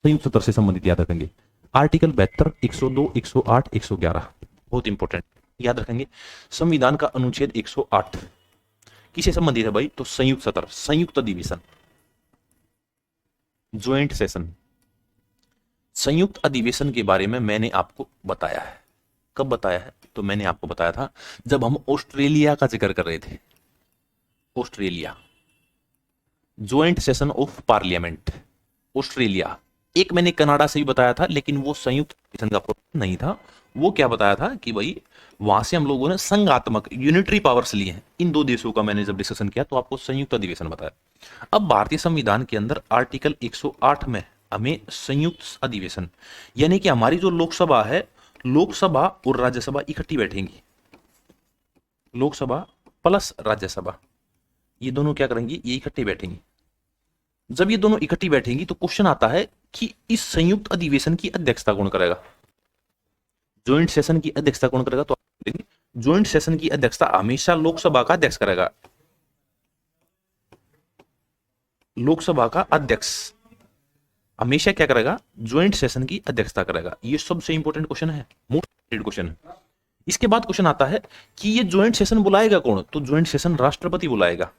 संयुक्त सत्र से संबंधित याद रखेंगे। आर्टिकल 72, 102, 108, 111 बहुत इंपॉर्टेंट याद रखेंगे। संविधान का अनुच्छेद 108 किसे संबंधित है भाई? तो संयुक्त सत्र, संयुक्त अधिवेशन, ज्वाइंट सेशन। संयुक्त अधिवेशन के बारे में मैंने आपको बताया है। कब बताया है? तो मैंने आपको बताया था जब हम ऑस्ट्रेलिया का जिक्र कर रहे थे। Australia, joint session of parliament, Australia. एक मैंने कनाडा से भी बताया था, लेकिन वो संयुक्त अधिवेशन का प्रोग्राम नहीं था। वो क्या बताया था कि भाई वहां से हम लोगों ने संघात्मक यूनिटरी पावर्स लिए हैं। इन दो देशों का मैंने जब डिस्कशन किया तो आपको संयुक्त अधिवेशन बताया। अब भारतीय संविधान के अंदर आर्टिकल 108 में हमें संयुक्त अधिवेशन, यानी कि हमारी जो लोकसभा है, लोकसभा और राज्यसभा इकट्ठी बैठेंगी। लोकसभा प्लस राज्यसभा, ये दोनों क्या करेंगी? ये इकट्ठी बैठेंगी। जब ये दोनों इकट्ठी बैठेंगी तो क्वेश्चन आता है कि इस संयुक्त अधिवेशन की अध्यक्षता कौन करेगा? ज्वाइंट सेशन की अध्यक्षता कौन करेगा? तो ज्वाइंट सेशन की अध्यक्षता हमेशा लोकसभा का अध्यक्ष करेगा। लोकसभा का अध्यक्ष हमेशा क्या करेगा? ज्वाइंट सेशन की अध्यक्षता करेगा। ये सबसे इंपॉर्टेंट क्वेश्चन है, मोस्ट इंपॉर्टेंट क्वेश्चन है। इसके बाद क्वेश्चन आता है कि ये ज्वाइंट सेशन बुलाएगा कौन? तो ज्वाइंट सेशन राष्ट्रपति बुलाएगा।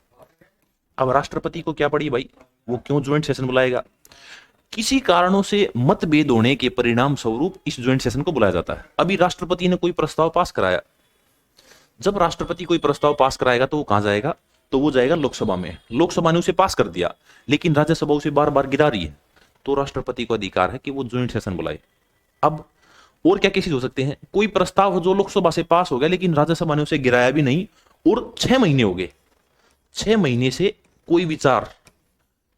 अब राष्ट्रपति को क्या पड़ी भाई? वो क्यों ज्वाइंट सेशन बुलाएगा? किसी कारणों से मतभेद होने के परिणाम स्वरूप इस ज्वाइंट सेशन को बुलाया जाता है। अभी राष्ट्रपति ने कोई प्रस्ताव पास कराया, जब राष्ट्रपति कोई प्रस्ताव पास कराएगा तो वो कहां जाएगा? तो वो जाएगा लोकसभा में। लोकसभा ने उसे पास कर दिया, लेकिन राज्यसभा उसे बार बार गिरा रही है, तो राष्ट्रपति को अधिकार है कि वो ज्वाइंट सेशन बुलाए। अब और क्या केसेस हो सकते हैं? कोई प्रस्ताव जो लोकसभा से पास हो गया लेकिन राज्यसभा ने उसे गिराया भी नहीं, और 6 महीने हो गए, 6 महीने से कोई विचार,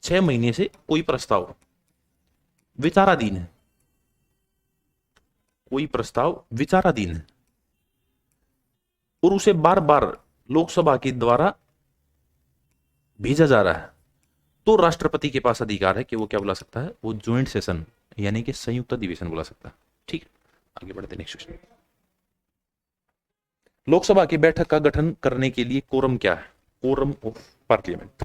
6 महीने से कोई प्रस्ताव विचाराधीन है, कोई प्रस्ताव विचाराधीन है, और उसे बार बार लोकसभा के द्वारा भेजा जा रहा है, तो राष्ट्रपति के पास अधिकार है कि वो क्या बुला सकता है? वो ज्वाइंट सेशन यानी कि संयुक्त अधिवेशन बुला सकता है। ठीक है, आगे बढ़ते नेक्स्ट क्वेश्चन। लोकसभा की बैठक का गठन करने के लिए कोरम क्या है? Quorum of parliament.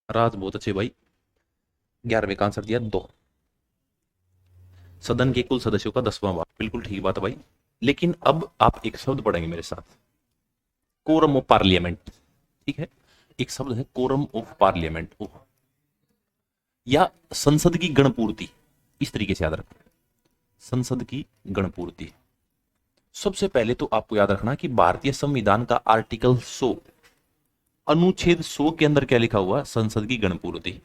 राज बहुत अच्छे भाई, 11वें का आंसर दिया 2। सदन के कुल सदस्यों का 10वां भाग, बिल्कुल ठीक बात है भाई। लेकिन अब आप एक शब्द पढ़ेंगे मेरे साथ, कोरम ऑफ पार्लियामेंट। ठीक है, एक शब्द है कोरम ऑफ पार्लियामेंट, या संसद की गणपूर्ति, इस तरीके से याद रखना, संसद की गणपूर्ति। सबसे पहले तो आपको याद रखना कि भारतीय संविधान का आर्टिकल 100 अनुच्छेद 100 के अंदर क्या लिखा हुआ, संसद की गणपूर्ति।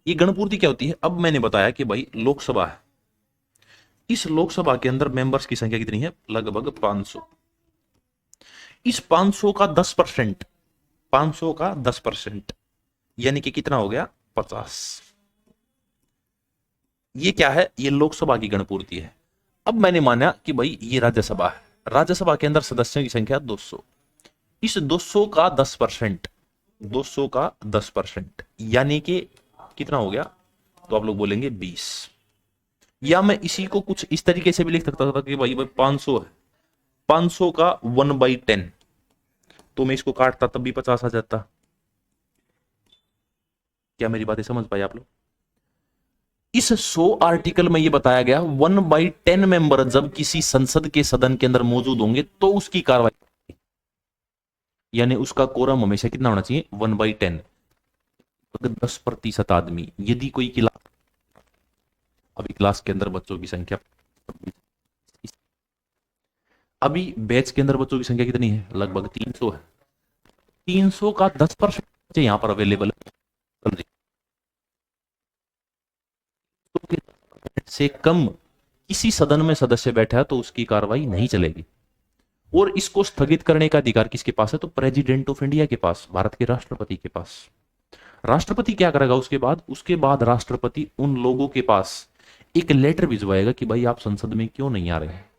ये गणपूर्ति क्या होती है? अब मैंने बताया कि भाई लोकसभा है, इस लोकसभा के अंदर मेंबर्स की संख्या कितनी है? लगभग 500। इस 500 का 10%, 500 का 10% यानी कि कितना हो गया? 50। ये क्या है? ये लोकसभा की गणपूर्ति है। अब मैंने माना कि भाई ये राज्यसभा है, राज्यसभा के अंदर सदस्यों की संख्या 200, इस 200 का 10%, 200 का 10% यानी कि कितना हो गया? तो आप लोग बोलेंगे 20। या मैं इसी को कुछ इस तरीके से भी लिख सकता था कि भाई 500 है, 500 का 1/10, तो मैं इसको काटता तब भी 50 आ जाता। क्या मेरी बातें समझ पाए आप लोग? इस 100 आर्टिकल में ये बताया गया 1/10 मेंबर जब किसी संसद के सदन के अंदर मौजूद होंगे तो उसकी कार्रवाई, यानी उसका कोरम हमेशा कितना होना चाहिए? 1/10। 10% आदमी, यदि कोई क्लास, अभी क्लास के अंदर बच्चों की संख्या, अभी बैच के अंदर बच्चों की संख्या कितनी है? लगभग 300 है। 300 का 10% यहां पर अवेलेबल है, से कम किसी सदन में सदस्य बैठा है तो उसकी कार्रवाई नहीं चलेगी। और इसको स्थगित करने का अधिकार किसके पास है? तो प्रेसिडेंट ऑफ इंडिया के पास, भारत के राष्ट्रपति के पास। राष्ट्रपति क्या करेगा उसके बाद? उसके बाद राष्ट्रपति उन लोगों के पास एक लेटर भिजवाएगा कि भाई आप संसद में क्यों नहीं आ रहे हैं।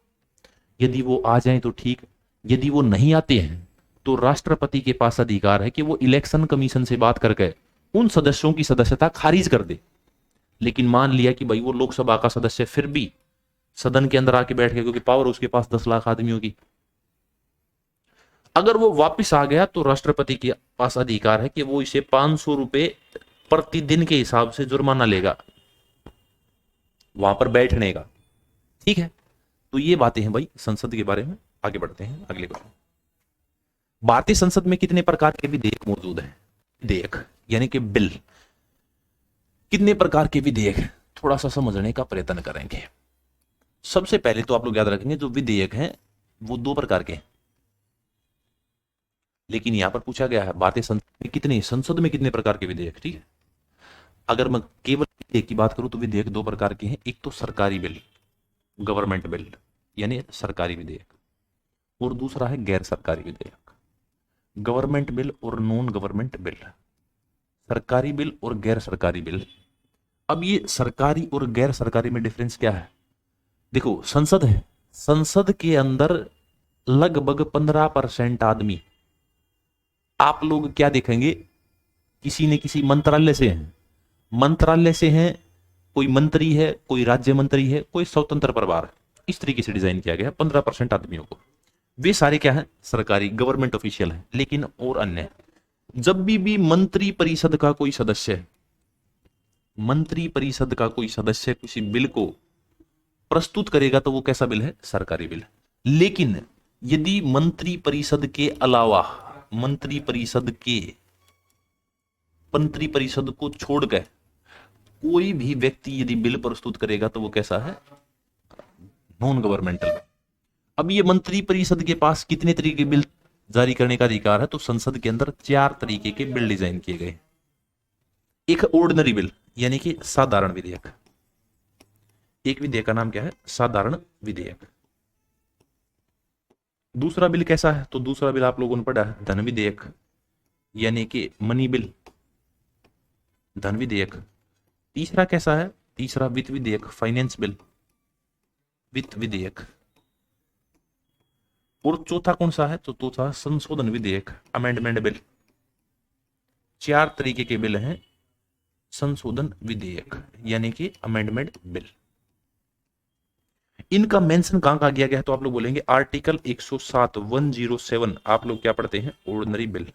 यदि वो आ जाएं तो ठीक, यदि वो नहीं आते हैं तो राष्ट्रपति के पास अधिकार है कि वो इलेक्शन कमीशन से बात करके उन सदस्यों की सदस्यता खारिज कर दे। लेकिन मान लिया कि भाई वो लोकसभा का सदस्य फिर भी सदन के अंदर आके बैठ गया, क्योंकि पावर उसके पास 10 लाख आदमियों की, अगर वो वापस आ गया तो राष्ट्रपति के पास अधिकार है कि वो इसे 500 रुपए प्रतिदिन के हिसाब से जुर्माना लेगा वहां पर बैठने का। ठीक है, तो ये बातें हैं भाई संसद के बारे में। आगे बढ़ते हैं अगले क्वेश्चन। भारतीय संसद में कितने प्रकार के विधेयक मौजूद हैं? विधेयक यानी कि बिल, कितने प्रकार के विधेयक? थोड़ा सा समझने का प्रयत्न करेंगे। सबसे पहले तो आप लोग याद रखेंगे जो विधेयक हैं वो 2 प्रकार के हैं, लेकिन यहां पर पूछा गया है भारतीय संसद में कितने प्रकार के विधेयक। ठीक है, अगर मैं केवल विधेयक की बात करूं तो विधेयक 2 प्रकार के हैं। एक तो सरकारी बिल, गवर्नमेंट बिल यानी सरकारी विधेयक, और दूसरा है गैर सरकारी विधेयक, गवर्नमेंट बिल और नॉन गवर्नमेंट बिल। सरकारी बिल और गैर सरकारी बिल। अब ये सरकारी और गैर सरकारी में डिफरेंस क्या है? देखो, संसद है, संसद के अंदर लगभग 15% आदमी आप लोग क्या देखेंगे? किसी न किसी मंत्रालय से हैं, मंत्रालय से हैं, कोई मंत्री है, कोई राज्य मंत्री है, कोई स्वतंत्र प्रभार है। इस तरीके से डिजाइन किया गया 15% आदमियों को। वे सारे क्या है? सरकारी, गवर्नमेंट ऑफिशियल है। लेकिन और अन्य, जब भी मंत्री परिषद का कोई सदस्य है, मंत्री परिषद का कोई सदस्य किसी बिल को प्रस्तुत करेगा तो वो कैसा बिल है? सरकारी बिल। लेकिन यदि मंत्री परिषद के अलावा, मंत्री परिषद को छोड़कर कोई भी व्यक्ति यदि बिल प्रस्तुत करेगा तो वो कैसा है? Non governmental. अब ये मंत्री परिषद के पास कितने तरीके के बिल जारी करने का अधिकार है? तो संसद के अंदर 4 तरीके के बिल डिजाइन किए गए। एक ऑर्डिनरी बिल यानी कि साधारण विधेयक, एक विधेयक का नाम क्या है? साधारण विधेयक। दूसरा बिल कैसा है? तो दूसरा बिल आप लोगों ने पढ़ा है धन विधेयक यानी कि मनी बिल, धन विधेयक। तीसरा कैसा है? तीसरा वित्त विधेयक, फाइनेंस बिल, वित्त विधेयक। और चौथा कौन सा है? तो चौथा संशोधन विधेयक, अमेंडमेंट बिल। 4 तरीके के बिल हैं संशोधन विधेयक यानी कि अमेंडमेंट बिल। इनका मेंशन कहां किया गया है? तो आप लोग बोलेंगे आर्टिकल 107 107 आप लोग क्या पढ़ते हैं? Ordinary bill.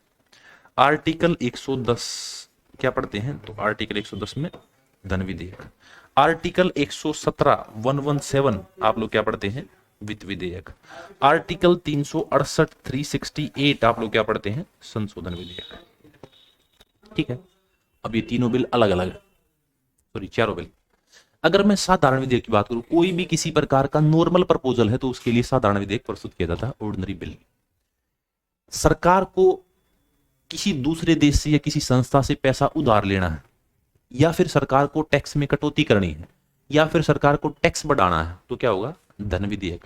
आर्टिकल 110 क्या पढ़ते हैं? तो आर्टिकल 110 में धन विधेयक। आर्टिकल 117 117 आप लोग क्या पढ़ते हैं? वित्त विधेयक। आर्टिकल 368 368 आप लोग क्या पढ़ते हैं? संशोधन विधेयक। ठीक है। अब ये तीनों बिल अलग अलग है, सॉरी चारों बिल। अगर मैं साधारण विधेयक की बात करूं, कोई भी किसी प्रकार का नॉर्मल प्रपोजल है तो उसके लिए साधारण विधेयक प्रस्तुत किया जाता है, ऑर्डिनरी बिल। सरकार को किसी दूसरे देश से या किसी संस्था से पैसा उधार लेना है, या फिर सरकार को टैक्स में कटौती करनी है, या फिर सरकार को टैक्स बढ़ाना है, तो क्या होगा? धन विधेयक।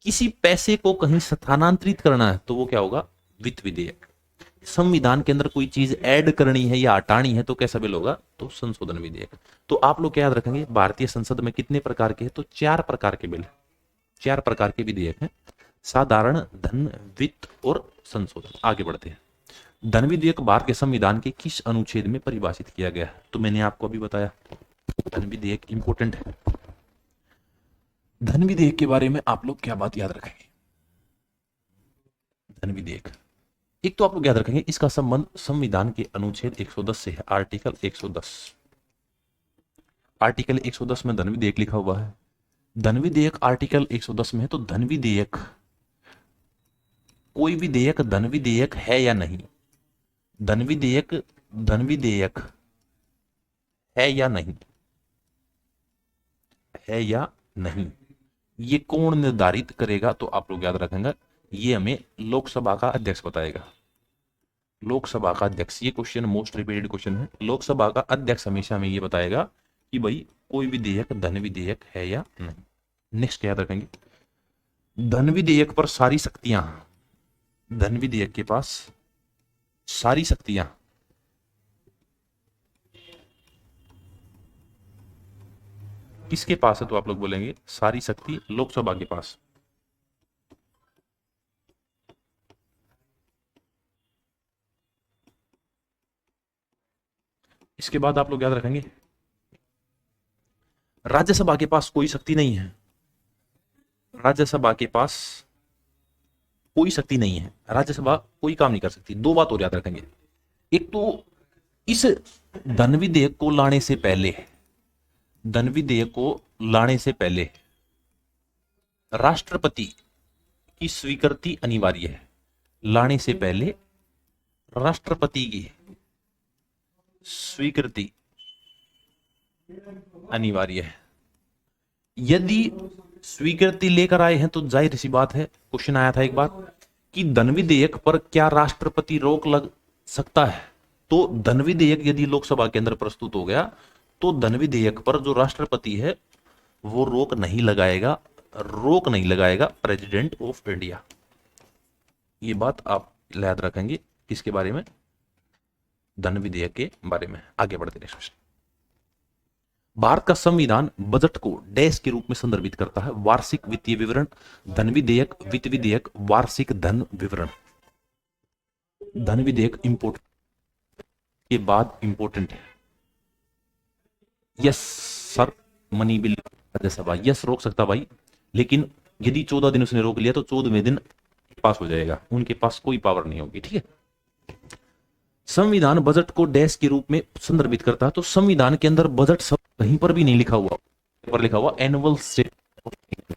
किसी पैसे को कहीं स्थानांतरित करना है तो वो क्या होगा? वित्त विधेयक। संविधान के अंदर कोई चीज ऐड करनी है या हटानी है तो कैसा बिल होगा? तो संशोधन विधेयक। तो आप लोग क्या याद रखेंगे, भारतीय संसद में कितने प्रकार के हैं? तो 4 प्रकार के बिल, 4 प्रकार के विधेयक हैं, साधारण, धन, वित्त और संशोधन। आगे बढ़ते हैं। धन विधेयक भारत के संविधान के किस अनुच्छेद में परिभाषित किया गया है? तो मैंने आपको अभी बताया, धन विधेयक इंपॉर्टेंट है। धन विधेयक के बारे में आप लोग क्या बात याद रखेंगे? धन विधेयक, एक तो आप लोग याद रखेंगे इसका संबंध संविधान के अनुच्छेद 110 से है, आर्टिकल 110। आर्टिकल 110 में धन विधेयक लिखा हुआ है। धन विधेयक आर्टिकल 110 में है, तो धन विधेयक, कोई विधेयक धन विधेयक है या नहीं, धन विधेयक है या नहीं, है या नहीं, ये कौन निर्धारित करेगा? तो आप लोग याद रखेंगे, ये हमें लोकसभा का अध्यक्ष बताएगा। लोकसभा का अध्यक्ष, ये क्वेश्चन मोस्ट रिपीटेड क्वेश्चन है। लोकसभा का अध्यक्ष हमेशा हमें ये बताएगा कि भाई कोई विधेयक धन विधेयक है या नहीं। नेक्स्ट याद रखेंगे, धन विधेयक पर सारी शक्तियां, धन विधेयक के पास सारी शक्तियां किसके पास है? तो आप लोग बोलेंगे सारी शक्ति लोकसभा के पास। इसके बाद आप लोग याद रखेंगे, राज्यसभा के पास कोई शक्ति नहीं है, राज्यसभा के पास कोई शक्ति नहीं है, राज्यसभा कोई काम नहीं कर सकती। दो बात और याद रखेंगे, एक तो इस धन विधेयक को लाने से पहले, धन विधेयक को लाने से पहले राष्ट्रपति की स्वीकृति अनिवार्य है। लाने से पहले राष्ट्रपति की स्वीकृति अनिवार्य है। यदि स्वीकृति लेकर आए हैं तो जाहिर सी बात है, क्वेश्चन आया था एक बार कि धन विधेयक पर क्या राष्ट्रपति रोक लग सकता है? तो धन विधेयक यदि लोकसभा के अंदर प्रस्तुत हो गया तो धन विधेयक पर जो राष्ट्रपति है वो रोक नहीं लगाएगा, रोक नहीं लगाएगा प्रेसिडेंट ऑफ इंडिया। ये बात आप याद रखेंगे किसके बारे में? धन विधेयक के बारे में। आगे बढ़ते नेक्स्ट क्वेश्चन। भारत का संविधान बजट को डैश के रूप में संदर्भित करता है? वार्षिक वित्तीय विवरण, धन विधेयक, वित्त विधेयक, वार्षिक धन विवरण। धन विधेयक इंपोर्टेंट के बाद इंपोर्टेंट है। Yes sir, money bill Rajya Sabha yes रोक सकता भाई, लेकिन यदि 14 दिन उसने रोक लिया तो 14वें दिन पास हो जाएगा, उनके पास कोई पावर नहीं होगी। ठीक है। संविधान बजट को डैश के रूप में संदर्भित करता है, तो संविधान के अंदर बजट सब कहीं पर भी नहीं लिखा हुआ, पर लिखा हुआ एनुअल स्टेटमेंट।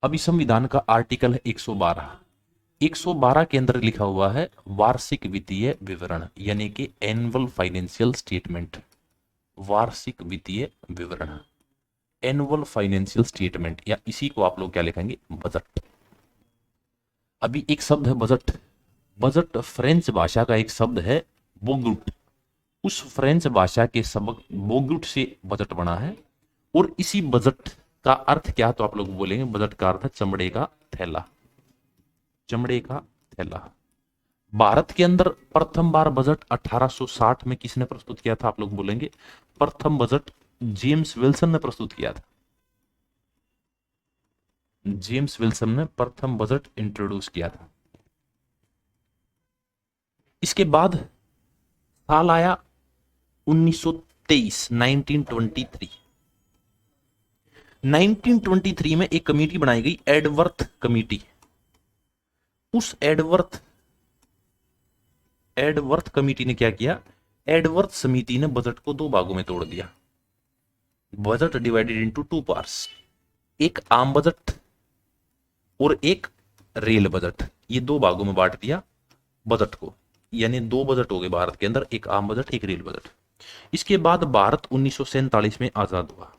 अभी संविधान का आर्टिकल है 112, 112 के अंदर लिखा हुआ है वार्षिक वित्तीय विवरण, यानी कि एनुअल फाइनेंशियल स्टेटमेंट। वार्षिक वित्तीय विवरण, एनुअल फाइनेंशियल स्टेटमेंट, या इसी को आप लोग क्या लिखेंगे? बजट। अभी एक शब्द है बजट। बजट फ्रेंच भाषा का एक शब्द है बोगुट, उस फ्रेंच भाषा के सबक बोगुट से बजट बना है। और इसी बजट का अर्थ क्या? तो आप लोग बोलेंगे बजट का अर्थ है चमड़े का थैला, चमड़े का थैला। भारत के अंदर प्रथम बार बजट 1860 में किसने प्रस्तुत किया था? आप लोग बोलेंगे प्रथम बजट जेम्स विल्सन ने प्रस्तुत किया था। जेम्स विल्सन ने प्रथम बजट इंट्रोड्यूस किया था। इसके बाद साल आया 1923, 1923। 1923 में एक कमेटी बनाई गई, एडवर्थ कमेटी। उस एडवर्थ कमेटी ने क्या किया? एडवर्थ समिति ने बजट को 2 भागों में तोड़ दिया। बजट डिवाइडेड इनटू 2 पार्ट्स, एक आम बजट और एक रेल बजट, ये 2 भागों में बांट दिया। बजट को, यानी दो बजट हो गए भारत के अंदर, एक आम बजट एक रेल बजट। इसके बाद भारत 1947 में आजाद हुआ।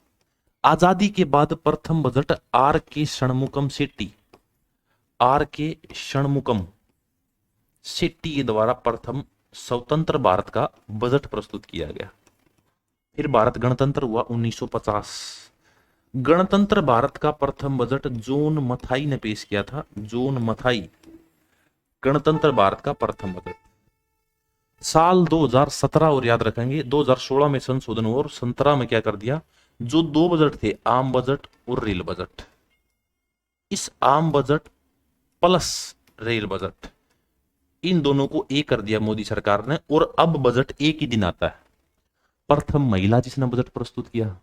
आजादी के बाद प्रथम बजट आर के षणमुखम शेट्टी, आर के षणमुखम शेट्टी के द्वारा प्रथम स्वतंत्र भारत का बजट प्रस्तुत किया गया। फिर भारत गणतंत्र हुआ 1950। गणतंत्र भारत का प्रथम बजट जॉन मथाई ने पेश किया था, जॉन मथाई, गणतंत्र भारत का प्रथम बजट। साल 2017 और याद रखेंगे, 2016 में संशोधन हुआ और 17 में क्या कर दिया, जो दो बजट थे आम बजट और रेल बजट, इस आम बजट प्लस रेल बजट, इन दोनों को एक कर दिया मोदी सरकार ने, और अब बजट एक ही दिन आता है। प्रथम महिला जिसने बजट प्रस्तुत किया,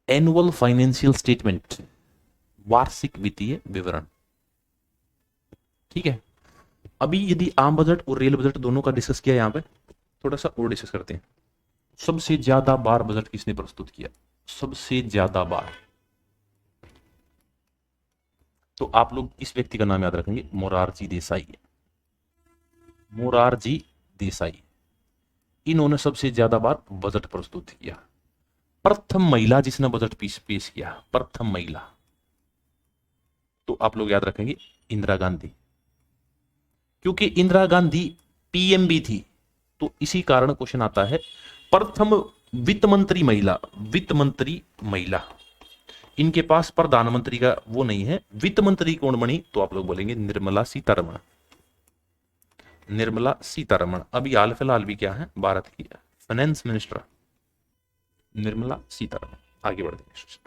एनुअल फाइनेंशियल स्टेटमेंट, वार्षिक वित्तीय विवरण। ठीक है, अभी यदि आम बजट और रेल बजट दोनों का डिस्कस किया, यहां पे थोड़ा सा और डिस्कस करते हैं। सबसे ज्यादा बार बजट किसने प्रस्तुत किया, सबसे ज्यादा बार, तो आप लोग इस व्यक्ति का नाम याद रखेंगे, मोरारजी देसाई। मोरारजी देसाई, इन्होंने सबसे ज्यादा बार बजट प्रस्तुत किया। प्रथम महिला जिसने बजट पेश किया, प्रथम महिला, तो आप लोग याद रखेंगे इंदिरा गांधी, क्योंकि इंदिरा गांधी पीएम भी थी, तो इसी कारण क्वेश्चन आता है प्रथम वित्त मंत्री महिला, वित्त मंत्री महिला। इनके पास प्रधानमंत्री का वो नहीं है, वित्त मंत्री कौन बनी, तो आप लोग बोलेंगे निर्मला सीतारमण, निर्मला सीतारमण। अभी हाल फिलहाल भी क्या है, भारत की फाइनेंस मिनिस्टर निर्मला सीतारमण। आगे बढ़ते हैं।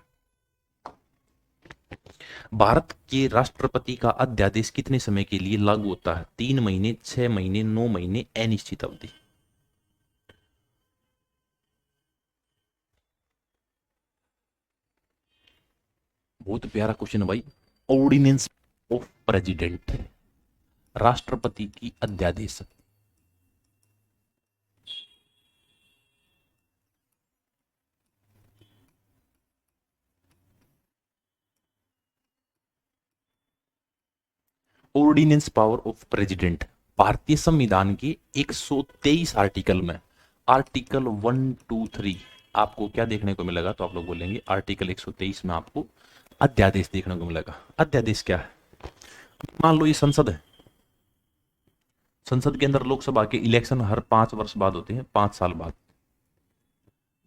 भारत के राष्ट्रपति का अध्यादेश कितने समय के लिए लागू होता है, 3 महीने, 6 महीने, 9 महीने, अनिश्चित अवधि। बहुत प्यारा क्वेश्चन है भाई। ऑर्डिनेंस ऑफ प्रेसिडेंट, राष्ट्रपति की अध्यादेश, ऑर्डिनेंस पावर ऑफ प्रेसिडेंट भारतीय संविधान के 123 आर्टिकल में, आर्टिकल 123 आपको क्या देखने को मिलेगा, तो आप लोग बोलेंगे आर्टिकल 123 में आपको अध्यादेश देखने को मिलेगा। अध्यादेश क्या है, मान लो ये संसद है, संसद के अंदर लोकसभा के इलेक्शन हर 5 वर्ष बाद होते हैं, 5 साल बाद।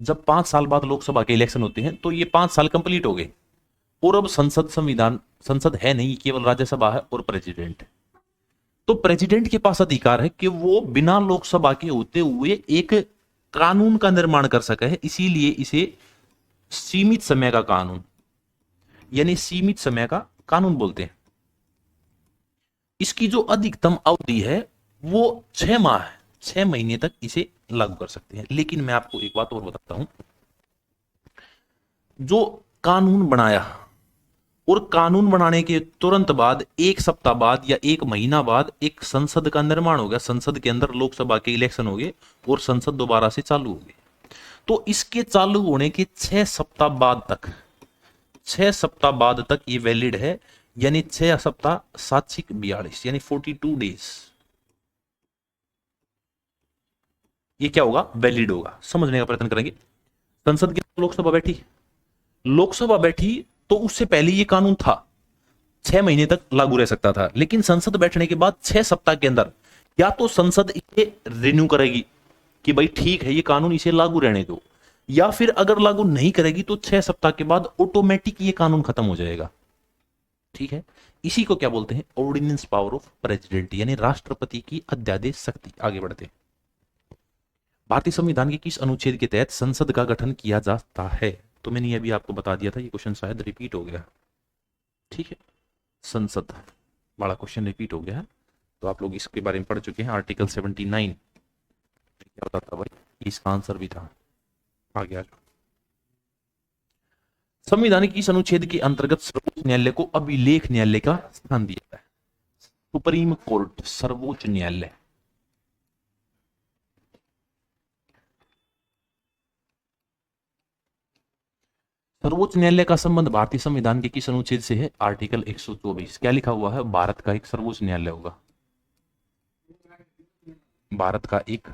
जब 5 साल बाद लोकसभा के इलेक्शन होते हैं तो ये 5 साल कंप्लीट हो गए, और अब संसद, संविधान, संसद है नहीं, केवल राज्यसभा है और प्रेसिडेंट है। तो प्रेसिडेंट के पास अधिकार है कि वो बिना लोकसभा के होते हुए एक कानून का निर्माण कर सके है, इसीलिए इसे सीमित समय का कानून, यानी सीमित समय का कानून बोलते हैं। इसकी जो अधिकतम अवधि है वो 6 माह है, 6 महीने तक इसे लागू कर सकते हैं। लेकिन मैं आपको एक बात और बताता हूं, जो कानून बनाया और कानून बनाने के तुरंत बाद 1 सप्ताह बाद या 1 महीना बाद एक संसद का निर्माण हो गया, संसद के अंदर लोकसभा के इलेक्शन हो गए और संसद दोबारा से चालू हो गई, तो इसके चालू होने के 6 सप्ताह बाद तक, 6 सप्ताह बाद तक ये वैलिड है, यानी 6 सप्ताह 742 यानी 42 डेज, ये क्या होगा, वैलिड होगा। समझने का प्रयत्न करेंगे। संसद की लोकसभा बैठी, लोकसभा बैठी तो उससे पहले ये कानून था, 6 महीने तक लागू रह सकता था, लेकिन संसद बैठने के बाद 6 सप्ताह के अंदर या तो संसद इसे रिन्यू करेगी कि भाई ठीक है ये कानून इसे लागू रहने दो, या फिर अगर लागू नहीं करेगी तो 6 सप्ताह के बाद ऑटोमेटिक ये कानून खत्म हो जाएगा। ठीक है, इसी को क्या बोलते हैं, ऑर्डिनेंस पावर ऑफ प्रेसिडेंट, यानी राष्ट्रपति की अध्यादेश शक्ति। आगे बढ़ते हैं। भारतीय संविधान के किस अनुच्छेद के तहत संसद का गठन किया जाता है, तो मैंने अभी आपको बता दिया था, ये क्वेश्चन शायद रिपीट हो गया। ठीक है, संसद बड़ा क्वेश्चन रिपीट हो गया है, तो आप लोग इसके बारे में पढ़ चुके हैं। आर्टिकल 79 क्या होता था भाई, इसका आंसर भी था। आगे आगे, संविधान की इस अनुच्छेद के अंतर्गत सर्वोच्च न्यायालय को अभिलेख न्यायालय का स्थान दिया है, सुप्रीम कोर्ट, सर्वोच्च न्यायालय। सर्वोच्च न्यायालय का संबंध भारतीय संविधान के किस अनुच्छेद से है? आर्टिकल 124। क्या लिखा हुआ है? भारत का एक सर्वोच्च न्यायालय होगा, भारत का एक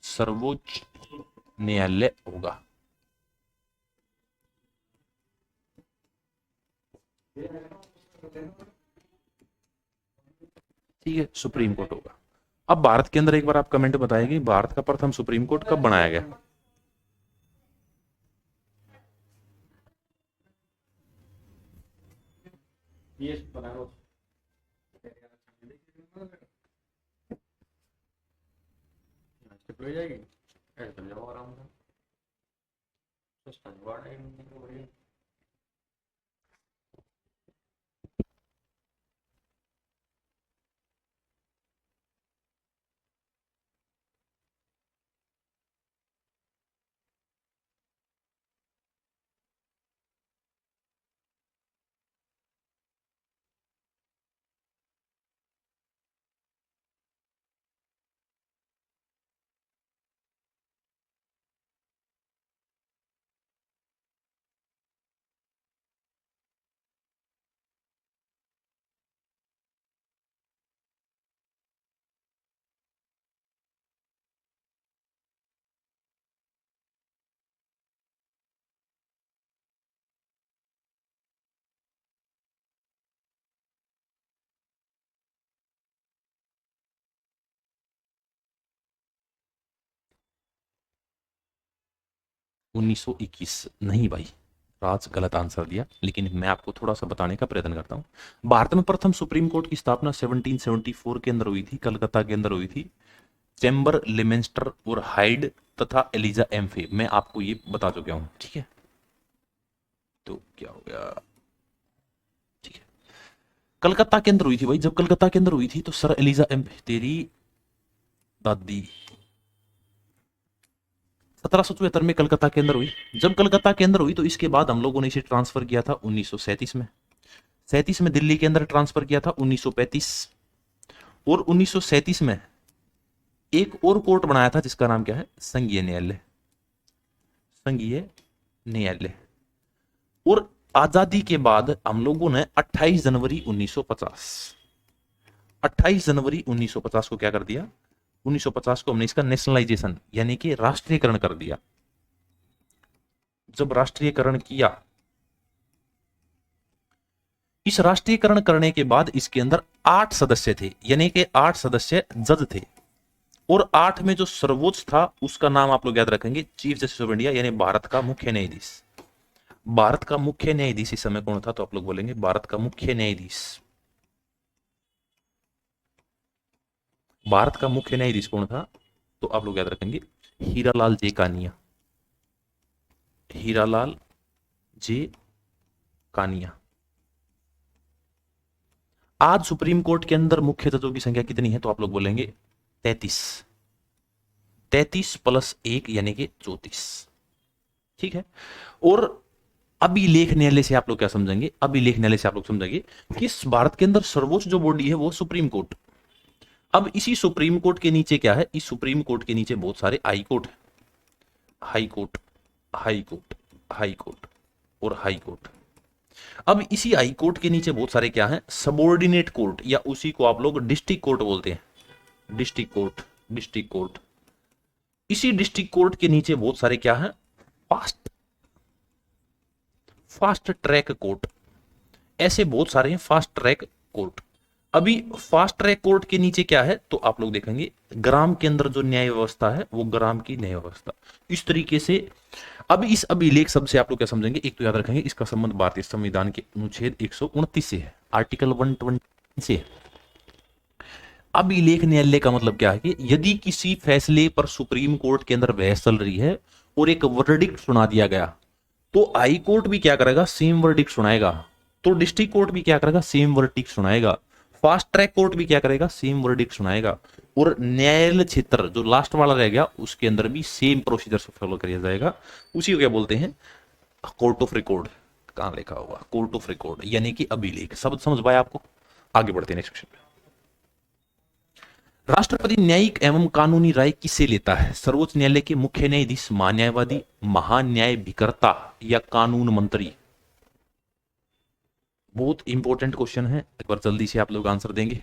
सर्वोच्च न्यायालय होगा। ठीक है, सुप्रीम कोर्ट होगा। अब भारत के अंदर एक बार आप कमेंट बताएंगे, भारत का प्रथम सुप्रीम कोर्ट कब बनाया गया? उन्नीस सौ 21 नहीं भाई, राज गलत आंसर दिया, लेकिन मैं आपको थोड़ा सा बताने का प्रयत्न करता हूं। भारत में प्रथम सुप्रीम कोर्ट की स्थापना 1774 के अंदर हुई थी, कलकत्ता के अंदर हुई थी। चैम्बर, लेमेंस्टर और हाइड तथा एलिजा एम्फे, मैं आपको ये बता चुका हूं। ठीक है, तो क्या हो गया? ठीक है, कलकत्ता के अंदर हुई थी भाई। जब कलकत्ता के अंदर हुई थी तो सर एलिजा एम्फे, तेरी दादी, 1774 में कलकत्ता के अंदर हुई। जब कलकत्ता के अंदर हुई तो इसके बाद हम लोगों ने इसे ट्रांसफर किया था 1937 में। 37 में दिल्ली के अंदर ट्रांसफर किया था 1935। और 1937 में एक और कोर्ट बनाया था जिसका नाम क्या है? संघीय न्यायालय। संघीय न्यायालय। और आजादी के बाद हम लोगों ने 28 जनवरी 1950, 28 जनवरी 1950 को क्या कर दिया? 1950 को हमने इसका नेशनलाइजेशन यानी कि राष्ट्रीयकरण कर दिया। जब राष्ट्रीयकरण किया, इस राष्ट्रीयकरण करने के बाद इसके अंदर 8 सदस्य थे, यानी कि 8 सदस्य जज थे। और 8 में जो सर्वोच्च था उसका नाम आप लोग याद रखेंगे, चीफ जस्टिस ऑफ इंडिया, यानी भारत का मुख्य न्यायाधीश। भारत का मुख्य न्यायाधीश इस समय कौन था? तो आप लोग बोलेंगे भारत का मुख्य न्यायाधीश। भारत का मुख्य न्यायाधीश कौन था? तो आप लोग याद रखेंगे हीरालाल जे कानिया। हीरालाल जे कानिया। आज सुप्रीम कोर्ट के अंदर मुख्य जजों की संख्या कितनी है? तो आप लोग बोलेंगे 33। 33 प्लस 1 यानी कि 34। ठीक है। और अभिलेख न्यायालय से आप लोग क्या समझेंगे? अभिलेख न्यायालय से आप लोग समझेंगे कि भारत के अंदर सर्वोच्च जो बॉडी है वो सुप्रीम कोर्ट। अब इसी सुप्रीम कोर्ट के नीचे क्या है? इस सुप्रीम कोर्ट के नीचे बहुत सारे हाई कोर्ट है। High court, high court, high court और हाई कोर्ट। अब इसी हाई कोर्ट के नीचे बहुत सारे क्या है? सबॉर्डिनेट कोर्ट, या उसी को आप लोग डिस्ट्रिक्ट कोर्ट बोलते हैं। District court, district court. इसी डिस्ट्रिक्ट कोर्ट के नीचे बहुत सारे क्या है? Fast fast track court. ऐसे बहुत सारे हैं फास्ट ट्रैक कोर्ट। अभी फास्ट ट्रैक कोर्ट के नीचे क्या है? तो आप लोग देखेंगे ग्राम के अंदर जो न्याय व्यवस्था है वो ग्राम की न्याय व्यवस्था। इस तरीके से अब इस अभिलेख शब्द से आप लोग क्या समझेंगे? एक तो याद रखेंगे इसका संबंध भारतीय संविधान के अनुच्छेद 129 से है, आर्टिकल 120 से। अभिलेख न्यायालय का मतलब क्या है कि यदि किसी फैसले पर सुप्रीम कोर्ट के अंदर बहस चल रही है और एक वर्डिक्ट सुना दिया गया, तो हाई कोर्ट भी क्या करेगा? सेम वर्डिक्ट सुनाएगा। तो डिस्ट्रिक्ट कोर्ट भी क्या करेगा? सेम वर्डिक्ट सुनाएगा। फास्ट ट्रैक कोर्ट भी क्या करेगा? सेम वर्डिक्ट सुनाएगा। और न्यायालय क्षेत्र जो लास्ट वाला रह गया उसके अंदर भी सेम प्रोसीजर से फॉलो किया जाएगा। उसी को क्या बोलते हैं? Court of record. कहां लिखा हुआ? कोर्ट ऑफ रिकॉर्ड यानी कि अभिलेख। शब्द समझ पाए आपको? आगे बढ़ते हैं नेक्स्ट क्वेश्चन पे। राष्ट्रपति न्यायिक एवं कानूनी राय किससे लेता है? सर्वोच्च न्यायालय के मुख्य न्यायाधीश, महान्यायवादी, महान्यायभिकर्ता या कानून मंत्री? बहुत इंपॉर्टेंट क्वेश्चन है, एक बार जल्दी से आप लोग आंसर देंगे।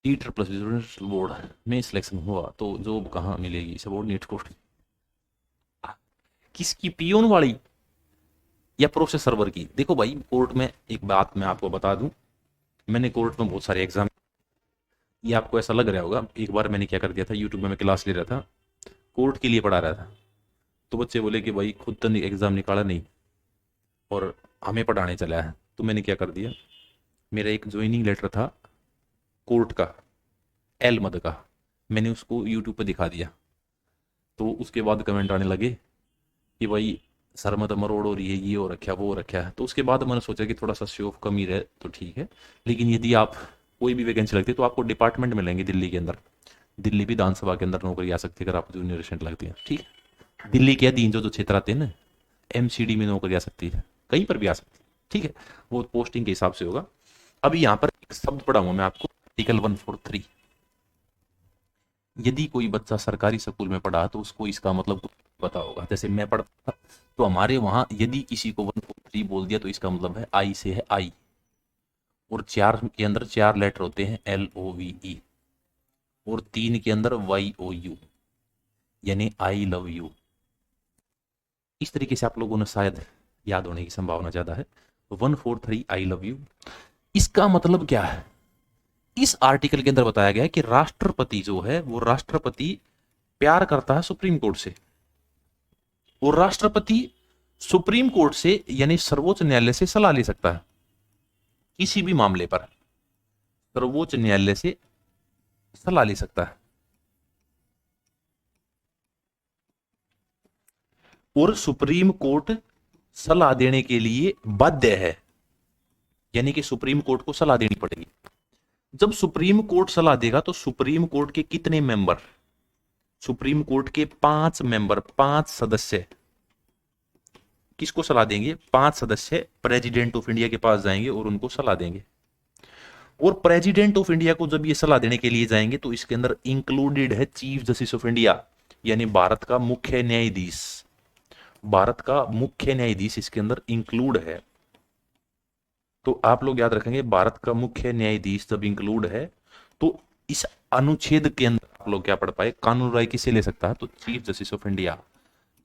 टीटर प्लस बोर्ड में सिलेक्शन हुआ तो जॉब कहाँ मिलेगी? सबॉर्डिनेट पोस्ट किसकी, पियोन वाली या प्रोसेस सर्वर की? देखो भाई, कोर्ट में एक बात मैं आपको बता दूं, मैंने कोर्ट में बहुत सारे एग्जाम, ये आपको ऐसा लग रहा होगा, एक बार मैंने क्या कर दिया था, यूट्यूब में मैं क्लास ले रहा था, कोर्ट के लिए पढ़ा रहा था, तो बच्चे बोले कि भाई खुद तो एग्जाम निकाला नहीं और हमें पढ़ाने चला है, तो मैंने क्या कर दिया, मेरा एक ज्वाइनिंग लेटर था कोर्ट का, एल मद का, मैंने उसको यूट्यूब पे दिखा दिया, तो उसके बाद कमेंट आने लगे कि भाई सर मत मरोड़ हो रही है, ये हो रखा वो हो रखा है, तो उसके बाद मैंने सोचा कि थोड़ा सा शो ऑफ कम ही रहे तो ठीक है, लेकिन यदि आप कोई भी वैकेंसी लगती है तो आपको डिपार्टमेंट मिलेंगे दिल्ली के अंदर, दिल्ली विधानसभा के अंदर नौकरी आ सकती है अगर आप जूनियर असिस्टेंट लगती है, ठीक है, दिल्ली के 300 क्षेत्र आते हैं ना, एमसीडी में नौकरी आ सकती है, कहीं पर भी आ सकती है, ठीक है, वो पोस्टिंग के हिसाब से होगा। अभी यहाँ पर एक शब्द पढ़ाऊंगा मैं आपको, आर्टिकल 143, यदि कोई बच्चा सरकारी स्कूल में पढ़ा तो उसको इसका मतलब कुछ पता होगा, जैसे मैं पढ़ता था तो हमारे वहां यदि किसी को 143 बोल दिया तो इसका मतलब है आई से है आई, और 4 के अंदर 4 लेटर होते हैं LOVE, और 3 के अंदर YOU, यानी आई लव यू। इस तरीके से आप लोगों ने शायद याद होने की संभावना ज्यादा है, 143 आई लव यू, इसका मतलब क्या है? इस आर्टिकल के अंदर बताया गया है कि राष्ट्रपति जो है वो राष्ट्रपति प्यार करता है सुप्रीम कोर्ट से, और राष्ट्रपति सुप्रीम कोर्ट से यानी सर्वोच्च न्यायालय से सलाह ले सकता है किसी भी मामले पर, सर्वोच्च न्यायालय से सलाह ले सकता है, और सुप्रीम कोर्ट सलाह देने के लिए बाध्य है, यानी कि सुप्रीम कोर्ट को सलाह देनी पड़ेगी। जब सुप्रीम कोर्ट सलाह देगा तो सुप्रीम कोर्ट के कितने मेंबर सुप्रीम कोर्ट के 5 मेंबर, 5 सदस्य किसको सलाह देंगे? 5 सदस्य प्रेसिडेंट ऑफ इंडिया के पास जाएंगे और उनको सलाह देंगे। और प्रेसिडेंट ऑफ इंडिया को जब ये सलाह देने के लिए जाएंगे तो इसके अंदर इंक्लूडेड है चीफ जस्टिस ऑफ इंडिया, यानी भारत का मुख्य न्यायाधीश। भारत का मुख्य न्यायाधीश इसके अंदर इंक्लूड है। तो आप लोग याद रखेंगे, भारत का मुख्य न्यायाधीश जब इंक्लूड है तो इस अनुच्छेद के अंदर आप लोग क्या पढ़ पाए? कानून राय किसे ले सकता है? तो चीफ जस्टिस ऑफ इंडिया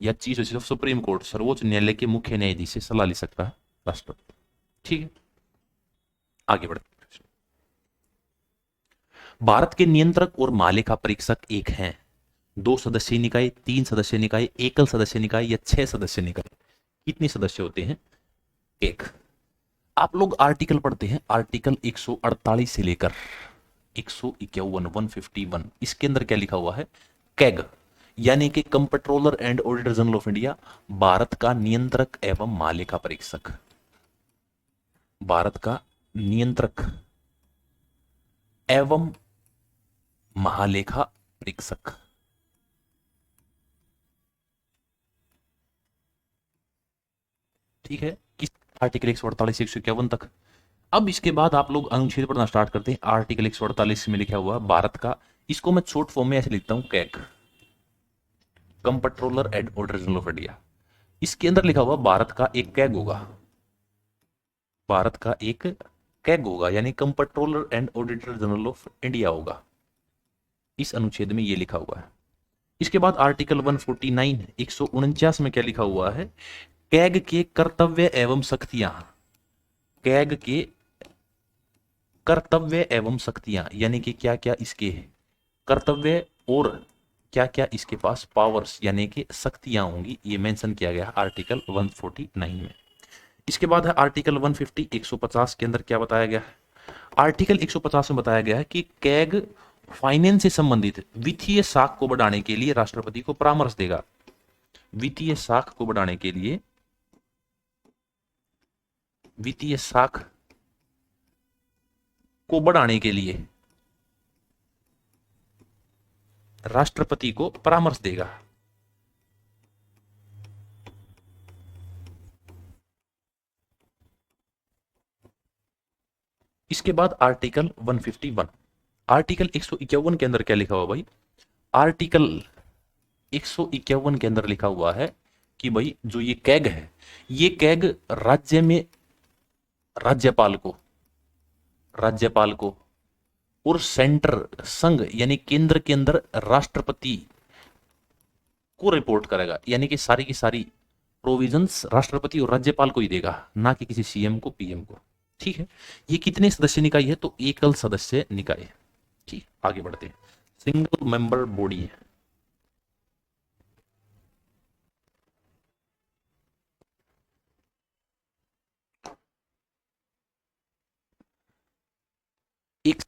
या chief justice of supreme court, सर्वोच्च न्यायालय के मुख्य न्यायाधीश से सलाह ले सकता है राष्ट्रपति। ठीक है, आगे बढ़ते हैं। भारत के नियंत्रक और महालेखा परीक्षक एक हैं। 2 सदस्यीय निकाय, 3 सदस्यीय निकाय, एकल सदस्य निकाय या 6 सदस्य निकाय। कितने सदस्य होते हैं? एक। आप लोग आर्टिकल पढ़ते हैं, आर्टिकल 148 से लेकर 151, 151, इसके अंदर क्या लिखा हुआ है? कैग, यानी कि comptroller and auditor general of India, Bharat का नियंत्रक एवं महालेखा परीक्षक। भारत का नियंत्रक एवं महालेखा परीक्षक। ठीक है, किस आर्टिकल 148 से 151 तक। अब इसके बाद आप लोग अनुच्छेद पढ़ना स्टार्ट करते हैं। आर्टिकल 148 में लिखा हुआ भारत का, इसको मैं शॉर्ट फॉर्म में ऐसे लिखता हूं, CAG, comptroller and auditor general of India. इसके अंदर लिखा हुआ भारत का एक कैग होगा, भारत का एक कैग होगा, यानी comptroller and auditor general of India होगा। इस अनुच्छेद में ये लिखा हुआ है। इसके बाद आर्टिकल 149, 149 में क्या लिखा हुआ है? कैग के कर्तव्य एवं शक्तियां, कैग के कर्तव्य एवं शक्तियां, यानी कि क्या क्या इसके कर्तव्य और क्या क्या इसके पास पावर्स यानी कि शक्तियां होंगी, ये मेंशन किया गया आर्टिकल 149 में। इसके बाद है आर्टिकल 150, 150 के अंदर क्या बताया गया है? आर्टिकल 150 में बताया गया है कि कैग फाइनेंस से संबंधित वित्तीय साख को बढ़ाने के लिए राष्ट्रपति को परामर्श देगा। वित्तीय साख को बढ़ाने के लिए, वित्तीय साख को बढ़ाने के लिए राष्ट्रपति को परामर्श देगा। इसके बाद आर्टिकल 151, आर्टिकल 151 के अंदर क्या लिखा हुआ भाई? आर्टिकल 151 के अंदर लिखा हुआ है कि भाई जो ये कैग है, ये कैग राज्य में राज्यपाल को और सेंटर संघ यानी केंद्र के अंदर राष्ट्रपति को रिपोर्ट करेगा, यानी कि सारी की सारी प्रोविजंस राष्ट्रपति और राज्यपाल को ही देगा, ना कि किसी सीएम को, पीएम को। ठीक है, ये कितने सदस्य निकाय है? तो एकल सदस्य निकाय। ठीक, आगे बढ़ते हैं। सिंगल मेंबर बॉडी है। एक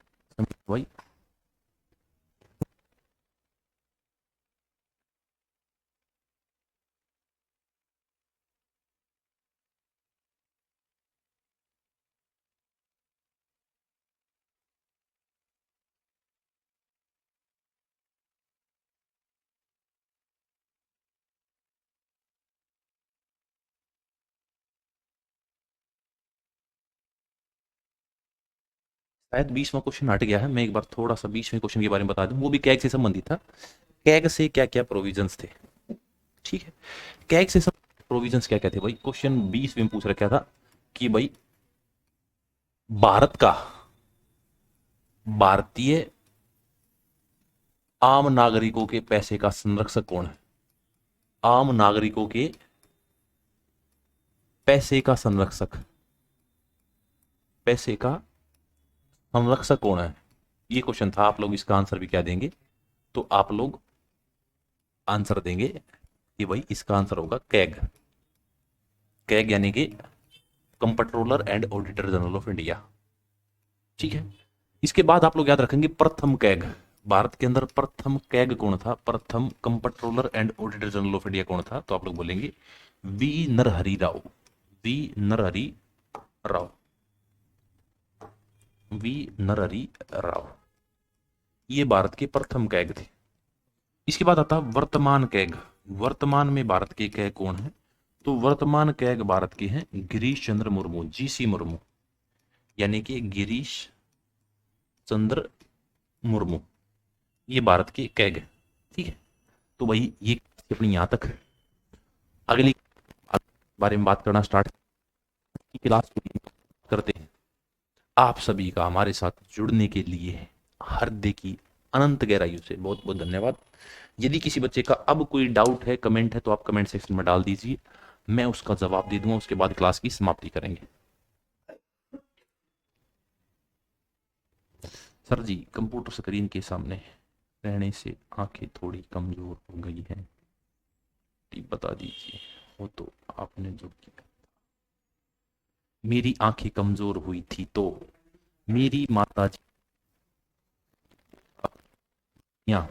भाई शायद 20वां क्वेश्चन हट गया है, मैं एक बार थोड़ा सा 20वें क्वेश्चन के बारे में बता दूं, वो भी कैग से संबंधित था। कैग से क्या क्या प्रोविजंस थे? ठीक है, कैग से सब प्रोविजंस क्या क्या थे भाई? क्वेश्चन 20 में पूछ रखा था कि भाई भारत का, भारतीय आम नागरिकों के पैसे का संरक्षक कौन है? आम नागरिकों के पैसे का संरक्षक, पैसे का संरक्षक कौन है? ये क्वेश्चन था। आप लोग इसका आंसर भी क्या देंगे? तो आप लोग आंसर देंगे कि भाई इसका आंसर होगा कैग। कैग यानी कि comptroller and auditor general of India. ठीक है, इसके बाद आप लोग याद रखेंगे प्रथम कैग। भारत के अंदर प्रथम कैग कौन था? प्रथम comptroller and auditor general of India कौन था? तो आप लोग बोलेंगे V Narahari Rao. V Narahari Rao, V Narahari Rao, ये भारत के प्रथम कैग थे। इसके बाद आता है वर्तमान कैग। वर्तमान में भारत के कैग कौन है? तो वर्तमान कैग भारत के हैं गिरीश चंद्र मुर्मू, जीसी मुर्मू, यानी कि गिरीश चंद्र मुर्मू, ये भारत के कैग है। ठीक है, तो भाई ये अपनी यहां तक। अगली बारे में बात करना स्टार्ट की क्लास करते हैं। आप सभी का हमारे साथ जुड़ने के लिए हृदय की अनंत गहराइयों से बहुत बहुत धन्यवाद। यदि किसी बच्चे का अब कोई डाउट है, कमेंट है, तो आप कमेंट सेक्शन में डाल दीजिए, मैं उसका जवाब दे दूंगा। उसके बाद क्लास की समाप्ति करेंगे। सर जी, कंप्यूटर स्क्रीन के सामने रहने से आंखें थोड़ी कमजोर हो गई हैं, बता दीजिए। वो तो आपने जो किया, मेरी आंखें कमजोर हुई थी तो मेरी माता जी यहाँ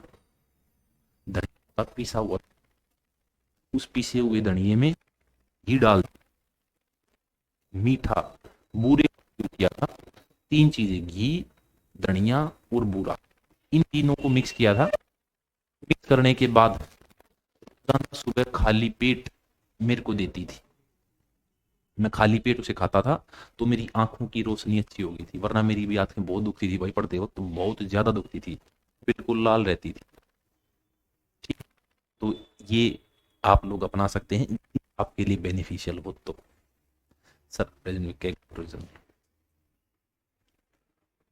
धनिया पिसा हुआ, उस पिसे हुए धनिये में घी डाल, मीठा, बूरे किया था। तीन चीजें, घी, धनिया और बूरा, इन तीनों को मिक्स किया था। मिक्स करने के बाद सुबह खाली पेट मेरे को देती थी, मैं खाली पेट उसे खाता था, तो मेरी आंखों की रोशनी अच्छी हो गई थी। वरना मेरी भी आंखें बहुत दुखती थी भाई, पढ़ते वक्त तो बहुत ज्यादा दुखती थी, बिल्कुल लाल रहती थी। ठीक, तो ये आप लोग अपना सकते हैं, आपके लिए बेनिफिशियल हो तो। सर प्रेजेंट में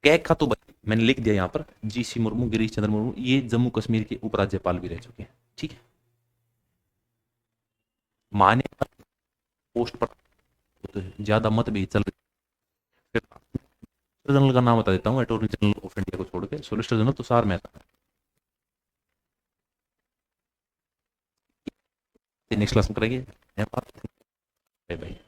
कैग का तो मैंने लिख दिया यहाँ पर, जीसी मुर्मू, गिरीश चंद्र मुर्मू, ये जम्मू कश्मीर के उपराज्यपाल भी रह चुके हैं। ठीक है, माने पोस्ट पर तो ज्यादा मत भी चल रही। जनरल का नाम बता देता हूँ, अटॉर्नी जनरल ऑफ इंडिया को छोड़ के solicitor general Tushar Mehta. Next class में करेंगे। Bye bye.